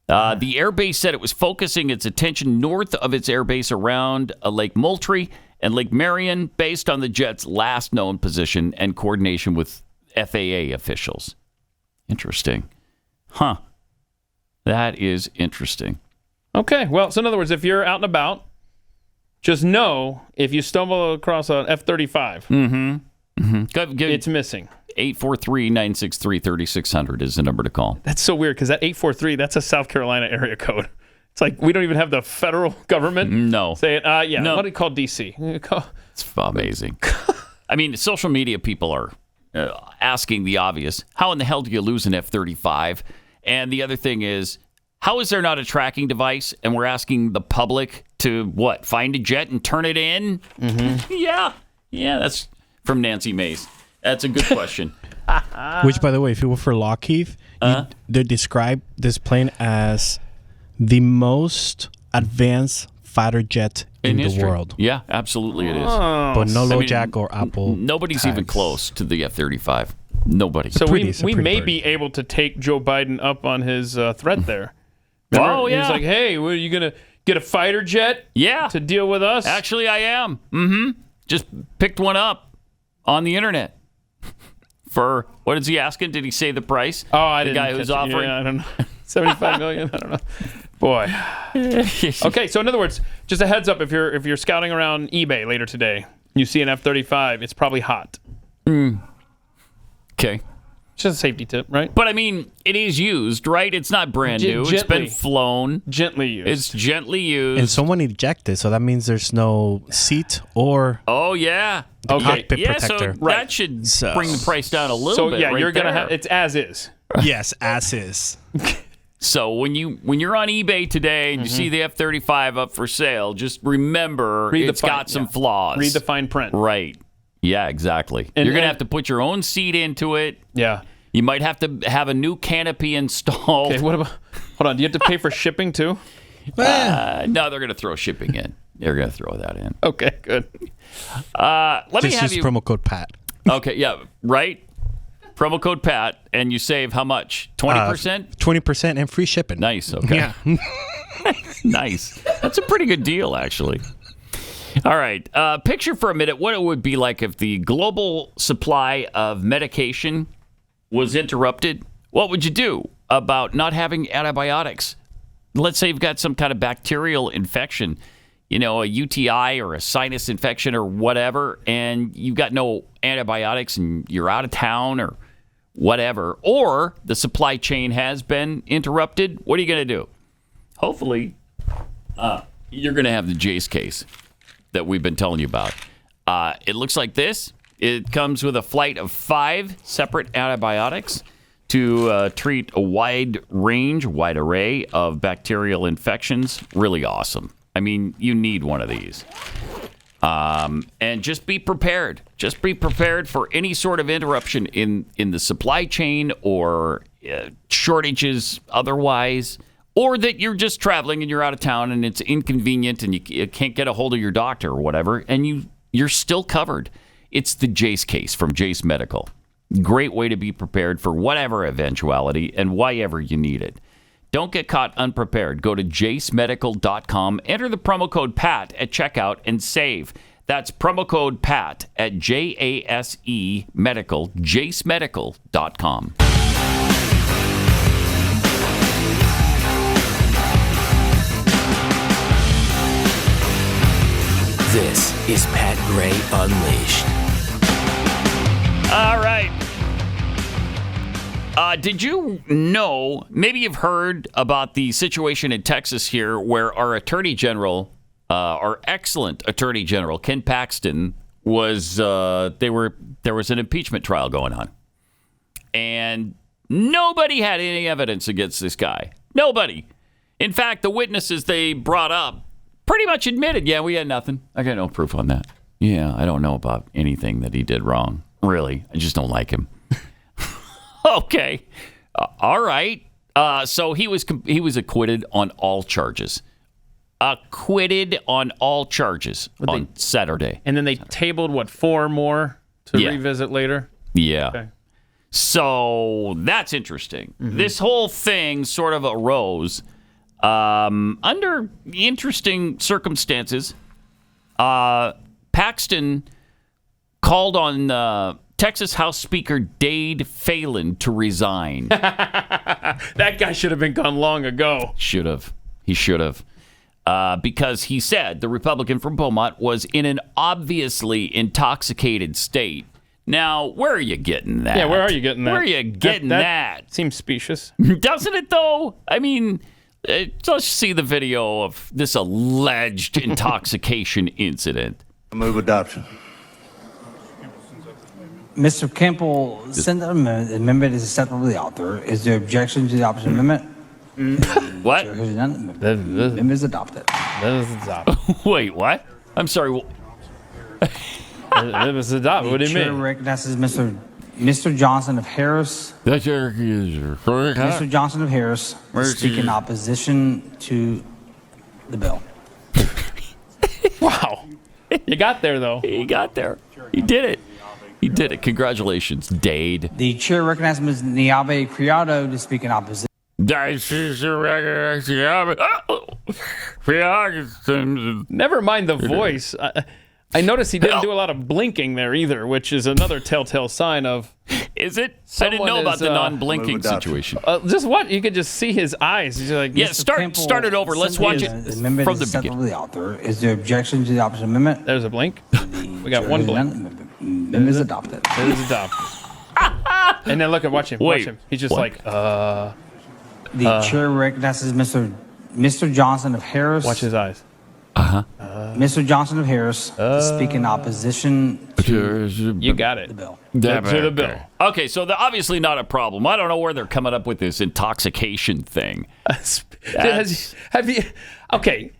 Speaker 2: The airbase said it was focusing its attention north of its airbase around Lake Moultrie and Lake Marion based on the jet's last known position and coordination with FAA officials. Interesting. Huh. That is interesting.
Speaker 3: Okay, well, so in other words, if you're out and about, just know if you stumble across an F-35, it's missing.
Speaker 2: 843-963-3600 is the number to call.
Speaker 3: That's so weird because that 843, that's a South Carolina area code. It's like we don't even have the federal government say it. No. What do you call D.C.?
Speaker 2: It's amazing. I mean, social media people are asking the obvious. How in the hell do you lose an F-35? And the other thing is, how is there not a tracking device? And we're asking the public to, what, find a jet and turn it in? Mm-hmm. Yeah, that's from Nancy Mace. That's a good question.
Speaker 8: Which, by the way, if it were for Lockheed, they describe this plane as the most advanced fighter jet in the world.
Speaker 2: Yeah, absolutely it is.
Speaker 8: But no LoJack or Apple.
Speaker 2: Nobody's even close to the F-35. Nobody.
Speaker 3: So we may be able to take Joe Biden up on his threat there. Remember?
Speaker 2: Oh, yeah.
Speaker 3: He's like, hey, are you going to get a fighter jet to deal with us?
Speaker 2: Actually, I am. Mm-hmm. Just picked one up on the internet. For, what is he asking? Did he say the price?
Speaker 3: Oh, I didn't.
Speaker 2: The guy who's offering?
Speaker 3: Yeah, I don't know. 75 million? I don't know. Boy. Okay, so in other words, just a heads up, if you're scouting around eBay later today, you see an F-35, it's probably hot.
Speaker 2: Okay.
Speaker 3: Just a safety tip, right?
Speaker 2: But I mean, it is used, right? It's not brand new. It's been flown.
Speaker 3: Gently used.
Speaker 2: It's gently used.
Speaker 8: And someone ejected, so that means there's no seat or cockpit protector.
Speaker 2: So that should bring the price down a little bit.
Speaker 3: So
Speaker 2: right
Speaker 3: you're gonna
Speaker 2: there.
Speaker 3: have it's as is.
Speaker 8: Yes, as is.
Speaker 2: So when you're on eBay today and you see the F-35 up for sale, just remember it's got some flaws.
Speaker 3: Read the fine print.
Speaker 2: Right. Yeah, exactly. You're going to have to put your own seat into it.
Speaker 3: Yeah.
Speaker 2: You might have to have a new canopy installed.
Speaker 3: Okay, what about... Hold on, do you have to pay for shipping too?
Speaker 2: No, they're going to throw shipping in. They're going to throw that in.
Speaker 3: Okay, good.
Speaker 2: Let me have
Speaker 8: use promo code PAT.
Speaker 2: Okay, yeah, right? Promo code PAT, and you save how much? 20%?
Speaker 8: 20% and free shipping.
Speaker 2: Nice, okay.
Speaker 8: Yeah.
Speaker 2: Nice. That's a pretty good deal, actually. All right. Picture for a minute what it would be like if the global supply of medication was interrupted. What would you do about not having antibiotics? Let's say you've got some kind of bacterial infection, a UTI or a sinus infection or whatever, and you've got no antibiotics and you're out of town or whatever, or the supply chain has been interrupted. What are you going to do? Hopefully, you're going to have the Jace case that we've been telling you about. It looks like this. It comes with a flight of 5 separate antibiotics to treat a wide array of bacterial infections. Really awesome. I mean, you need one of these. And just be prepared. Just be prepared for any sort of interruption in the supply chain or shortages otherwise. Or that you're just traveling and you're out of town and it's inconvenient and you can't get a hold of your doctor or whatever, and you're still covered. It's the Jace case from Jace Medical. Great way to be prepared for whatever eventuality and why ever you need it. Don't get caught unprepared. Go to jacemedical.com, enter the promo code PAT at checkout, and save. That's promo code PAT at JASE Medical, jacemedical.com.
Speaker 15: This is Pat Gray Unleashed.
Speaker 2: All right. Did you know, maybe you've heard about the situation in Texas here where our Attorney General, our excellent Attorney General, Ken Paxton, there was an impeachment trial going on. And nobody had any evidence against this guy. Nobody. In fact, the witnesses they brought up pretty much admitted, yeah, we had nothing. I got no proof on that. Yeah, I don't know about anything that he did wrong. Really, I just don't like him. Okay. All right. So he was acquitted on all charges. Acquitted on all charges on Saturday.
Speaker 3: And then they tabled, 4 more to revisit later?
Speaker 2: Yeah.
Speaker 3: Okay.
Speaker 2: So that's interesting. Mm-hmm. This whole thing sort of arose under interesting circumstances. Paxton called on Texas House Speaker Dade Phelan to resign.
Speaker 3: That guy should have been gone long ago.
Speaker 2: Should have. He should have. Because he said the Republican from Beaumont was in an obviously intoxicated state. Now, where are you getting that?
Speaker 3: Yeah, where are you getting that?
Speaker 2: Where are you getting that?
Speaker 3: Seems specious.
Speaker 2: Doesn't it, though? I mean, let's see the video of this alleged intoxication incident.
Speaker 16: I move adoption. Mr. Campbell sent an amendment. The amendment is acceptable to the author. Is there objection to the opposite amendment?
Speaker 2: What?
Speaker 16: The amendment is adopted.
Speaker 2: Wait, what? I'm sorry.
Speaker 3: It was adopted. What do you
Speaker 16: The chair
Speaker 3: mean?
Speaker 16: recognizes Mr. Johnson of Harris. Mr. Johnson of Harris to speak in opposition to the bill.
Speaker 3: Wow. You got there, though.
Speaker 2: He got there. He did it. He did it. Congratulations, Dade.
Speaker 16: The chair recognizes Ms. Niabe Criado to speak in opposition.
Speaker 3: Never mind the voice. I noticed he didn't do a lot of blinking there either, which is another telltale sign of.
Speaker 2: Is it? I didn't know about the non-blinking situation.
Speaker 3: Just what? You could just see his eyes. He's like,
Speaker 2: yeah, start it over. Let's watch it from the beginning.
Speaker 16: The author. Is there objection to the opposite amendment?
Speaker 3: There's a blink. We got one blink.
Speaker 16: Amendment is adopted.
Speaker 3: It is adopted. And then watch him. Watch him. He's just like,
Speaker 16: The chair recognizes Mr. Johnson of Harris.
Speaker 3: Watch his eyes.
Speaker 16: Mr. Johnson of Harris to speak in opposition to
Speaker 3: you got it.
Speaker 16: The bill.
Speaker 3: To the bill.
Speaker 2: Okay, so they're obviously not a problem. I don't know where they're coming up with this intoxication thing.
Speaker 3: Have you? Okay.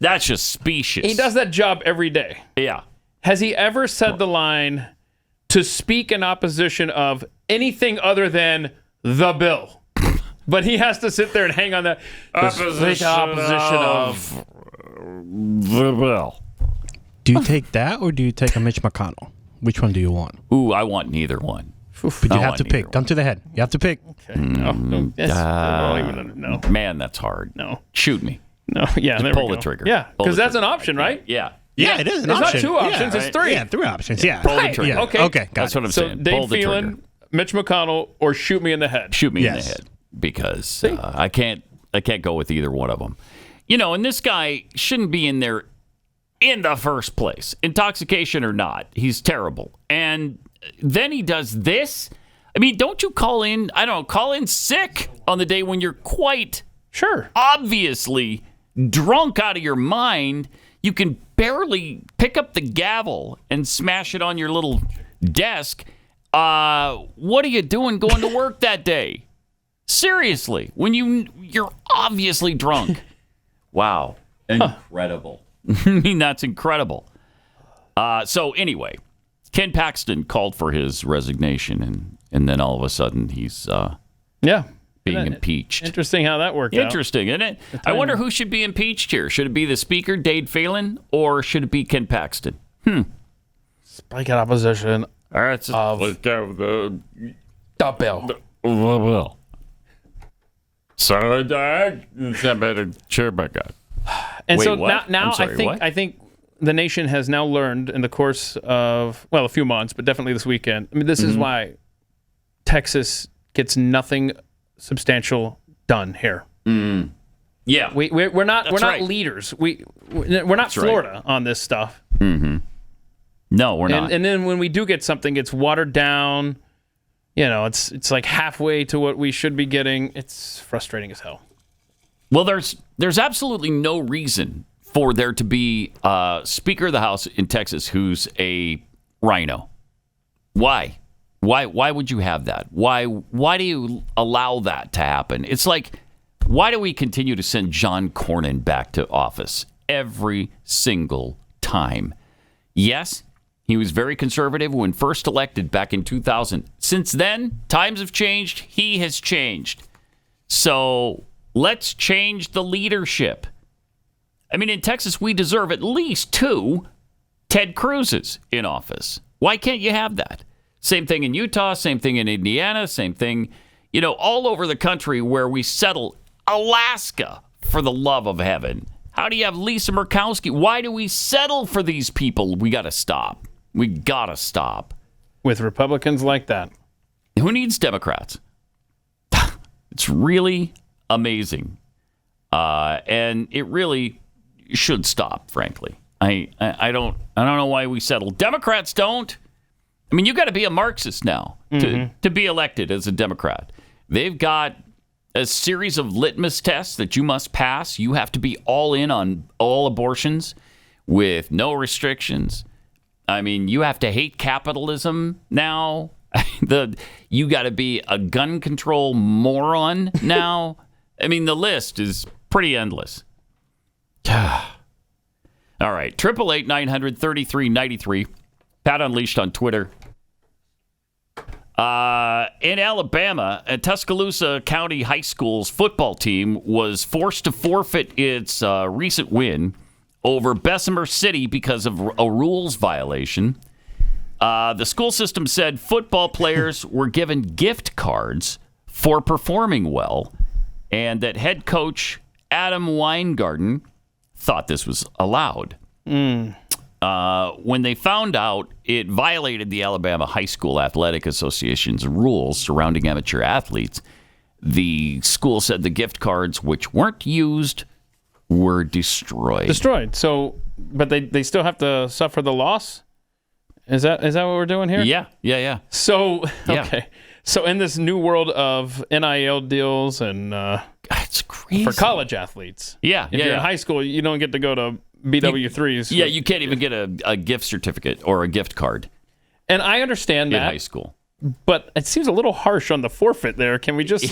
Speaker 2: That's just specious.
Speaker 3: He does that job every day.
Speaker 2: Yeah.
Speaker 3: Has he ever said the line to speak in opposition of anything other than the bill? But he has to sit there and hang on that. Opposition of
Speaker 2: the bill.
Speaker 8: Do you take that or do you take a Mitch McConnell? Which one do you want?
Speaker 2: Ooh, I want neither one.
Speaker 8: But you have to pick. Gun to the head. You have to pick.
Speaker 3: Okay. No.
Speaker 2: Man, that's hard.
Speaker 3: No.
Speaker 2: Shoot me.
Speaker 3: No. Yeah.
Speaker 2: Just pull the trigger.
Speaker 3: Yeah. Because that's an option, right?
Speaker 2: Yeah.
Speaker 8: Yeah, it is an option.
Speaker 3: It's not two options. It's three.
Speaker 8: Yeah, three options. Yeah.
Speaker 2: Pull the trigger.
Speaker 8: Yeah.
Speaker 3: Okay.
Speaker 2: That's what I'm
Speaker 3: so
Speaker 2: saying.
Speaker 3: Dave
Speaker 2: Pull the trigger.
Speaker 3: Phelan, Mitch McConnell, or shoot me in the head.
Speaker 2: Shoot me in the head because I can't go with either one of them. You know, and this guy shouldn't be in there in the first place, intoxication or not. He's terrible. And then he does this. I mean, don't you call in sick on the day when you're quite obviously drunk out of your mind. You can barely pick up the gavel and smash it on your little desk. What are you doing going to work that day? Seriously, when you're obviously drunk. Wow. Incredible. I mean, that's incredible. So anyway, Ken Paxton called for his resignation, and then all of a sudden he's being impeached.
Speaker 3: Interesting how that worked out.
Speaker 2: Interesting, isn't it? I wonder who should be impeached here. Should it be the Speaker, Dade Phelan, or should it be Ken Paxton?
Speaker 3: Spike in opposition
Speaker 2: All right,
Speaker 3: of
Speaker 2: the
Speaker 3: bill.
Speaker 2: Well. Sorry, Dad. Better chair back up.
Speaker 3: And
Speaker 2: Wait,
Speaker 3: so
Speaker 2: what?
Speaker 3: now
Speaker 2: I'm sorry,
Speaker 3: I think the nation has now learned in the course of a few months, but definitely this weekend. I mean, this is why Texas gets nothing substantial done here.
Speaker 2: Yeah,
Speaker 3: we're not
Speaker 2: right.
Speaker 3: leaders. We're not
Speaker 2: That's
Speaker 3: Florida on this stuff.
Speaker 2: No, we're not.
Speaker 3: And then when we do get something, it's watered down. You know, it's like halfway to what we should be getting. It's frustrating as hell.
Speaker 2: Well, there's absolutely no reason for there to be a Speaker of the House in Texas who's a rhino. Why? Why would you have that? Why do you allow that to happen? It's like, why do we continue to send John Cornyn back to office every single time? Yes, he was very conservative when first elected back in 2000. Since then, times have changed. He has changed. So let's change the leadership. I mean, in Texas, we deserve at least 2 Ted Cruzes in office. Why can't you have that? Same thing in Utah, same thing in Indiana, same thing, all over the country where we settle. Alaska, for the love of heaven. How do you have Lisa Murkowski? Why do we settle for these people? We got to stop. We got to stop.
Speaker 3: With Republicans like that.
Speaker 2: Who needs Democrats? It's really amazing. And it really should stop, frankly. I don't know why we settle. Democrats don't. I mean, you got to be a Marxist now to be elected as a Democrat. They've got a series of litmus tests that you must pass. You have to be all in on all abortions with no restrictions. I mean, you have to hate capitalism now. You got to be a gun control moron now. I mean, the list is pretty endless. All right, 888-900-3393. Pat Unleashed on Twitter. In Alabama, a Tuscaloosa County High School's football team was forced to forfeit its recent win over Bessemer City because of a rules violation. The school system said football players were given gift cards for performing well, and that head coach Adam Weingarten thought this was allowed. When they found out it violated the Alabama High School Athletic Association's rules surrounding amateur athletes, the school said the gift cards, which weren't used, were destroyed.
Speaker 3: So, but they still have to suffer the loss? Is that what we're doing here?
Speaker 2: Yeah.
Speaker 3: So, okay. So in this new world of NIL deals and
Speaker 2: it's crazy
Speaker 3: for college athletes. If you're in high school, you don't get to go to BW3s.
Speaker 2: You can't even get a gift certificate or a gift card.
Speaker 3: And I understand that
Speaker 2: in high school,
Speaker 3: but it seems a little harsh on the forfeit there. Can we just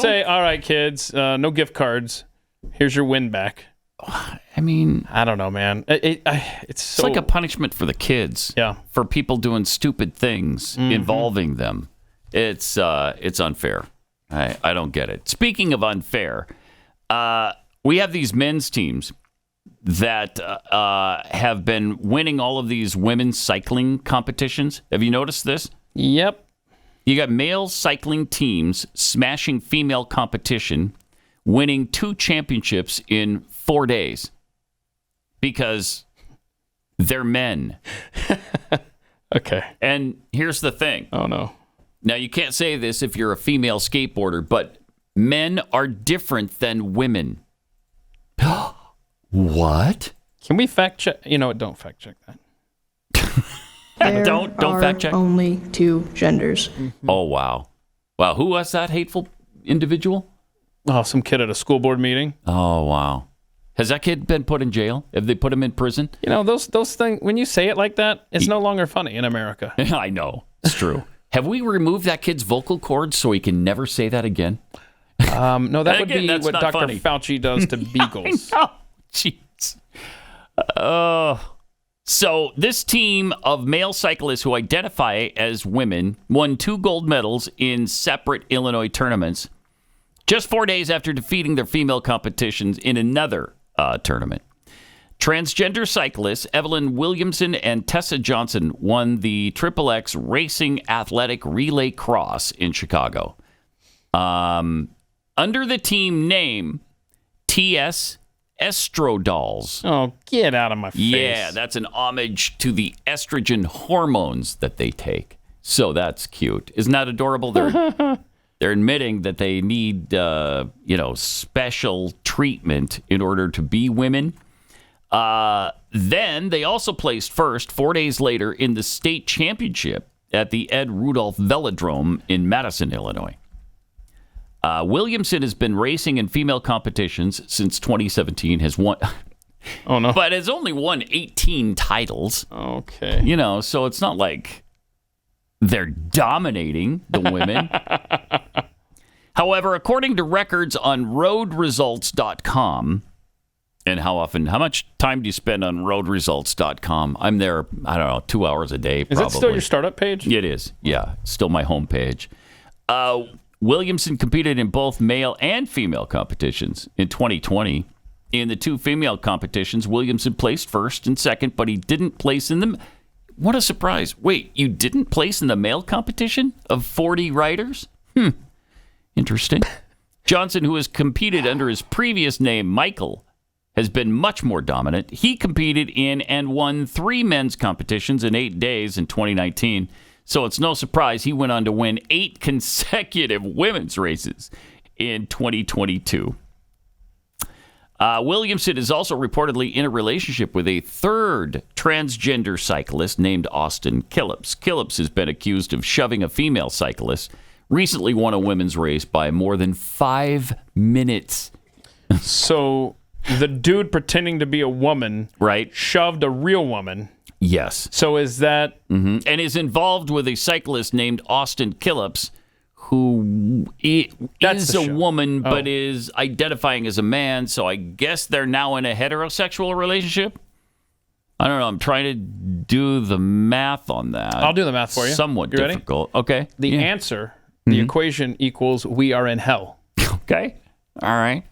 Speaker 3: say, all right, kids, no gift cards. Here's your win back.
Speaker 2: I mean,
Speaker 3: I don't know, man. It's
Speaker 2: like a punishment for the kids.
Speaker 3: Yeah,
Speaker 2: for people doing stupid things involving them. It's unfair. I don't get it. Speaking of unfair, we have these men's teams that have been winning all of these women's cycling competitions. Have you noticed this?
Speaker 3: Yep.
Speaker 2: You got male cycling teams smashing female competition, winning 2 championships in 4 days because they're men.
Speaker 3: Okay.
Speaker 2: And here's the thing.
Speaker 3: Oh, no.
Speaker 2: Now, you can't say this if you're a female skateboarder, but men are different than women. What?
Speaker 3: Can we fact check? You know what? Don't fact check that.
Speaker 2: Don't fact check.
Speaker 17: Only 2 genders.
Speaker 2: Oh, wow. Wow. Who was that hateful individual?
Speaker 3: Oh, some kid at a school board meeting.
Speaker 2: Oh, wow. Has that kid been put in jail? Have they put him in prison?
Speaker 3: You know, those things, when you say it like that, it's no longer funny in America.
Speaker 2: I know. It's true. Have we removed that kid's vocal cords so he can never say that again?
Speaker 3: No, that would be what Dr.
Speaker 2: Funny.
Speaker 3: Fauci does to beagles.
Speaker 2: I know. Jeez. So this team of male cyclists who identify as women won 2 gold medals in separate Illinois tournaments just 4 days after defeating their female competitions in another tournament. Transgender cyclists Evelyn Williamson and Tessa Johnson won the XXX Racing Athletic Relay Cross in Chicago. Under the team name TS Estrodolls.
Speaker 3: Oh, get out of my face.
Speaker 2: Yeah, that's an homage to the estrogen hormones that they take. So that's cute. Isn't that adorable? They're admitting that they need, special treatment in order to be women. Then they also placed first 4 days later in the state championship at the Ed Rudolph Velodrome in Madison, Illinois. Williamson has been racing in female competitions since 2017, has won...
Speaker 3: Oh, no.
Speaker 2: But has only won 18 titles.
Speaker 3: Okay.
Speaker 2: So it's not like they're dominating the women. However, according to records on roadresults.com, and how much time do you spend on roadresults.com? I'm there, 2 hours a day, probably.
Speaker 3: Is it still your startup page?
Speaker 2: It is, yeah. It's still my homepage. Williamson competed in both male and female competitions in 2020. In the 2 female competitions, Williamson placed first and second, but he didn't place in them. What a surprise. Wait, you didn't place in the male competition of 40 riders? Interesting. Johnson, who has competed under his previous name, Michael, has been much more dominant. He competed in and won 3 men's competitions in 8 days in 2019. So it's no surprise he went on to win 8 consecutive women's races in 2022. Williamson is also reportedly in a relationship with a 3rd transgender cyclist named Austin Killips. Killips has been accused of shoving a female cyclist, recently won a women's race by more than 5 minutes.
Speaker 3: So the dude pretending to be a woman
Speaker 2: right,
Speaker 3: shoved a real woman.
Speaker 2: Yes.
Speaker 3: So is that...
Speaker 2: And is involved with a cyclist named Austin Killips, who is a woman but is identifying as a man, so I guess they're now in a heterosexual relationship? I don't know. I'm trying to do the math on that.
Speaker 3: I'll do the math for you.
Speaker 2: Somewhat
Speaker 3: You ready?
Speaker 2: difficult. Okay.
Speaker 3: The answer, the equation equals we are in hell.
Speaker 2: Okay. All right.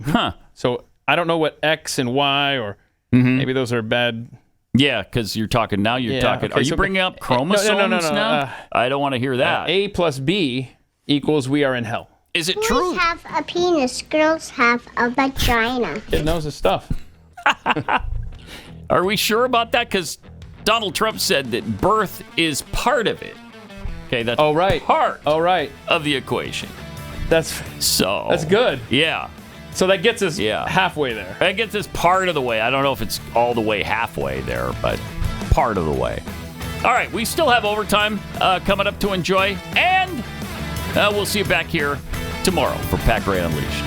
Speaker 2: Huh.
Speaker 3: So I don't know what X and Y or maybe those are bad...
Speaker 2: Yeah, because you're talking. Are you bringing up chromosomes now? I don't want to hear that.
Speaker 3: A plus B equals we are in hell.
Speaker 2: Is it true?
Speaker 5: Boys have a penis, girls have a vagina.
Speaker 3: Kid knows his stuff.
Speaker 2: Are we sure about that? Because Donald Trump said that birth is part of it. Okay, that's part of the equation.
Speaker 3: That's good.
Speaker 2: Yeah.
Speaker 3: So that gets us halfway there.
Speaker 2: That gets us part of the way. I don't know if it's all the way halfway there, but part of the way. All right, we still have overtime coming up to enjoy, and we'll see you back here tomorrow for Pat Gray Unleashed.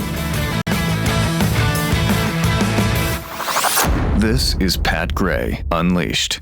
Speaker 1: This is Pat Gray Unleashed.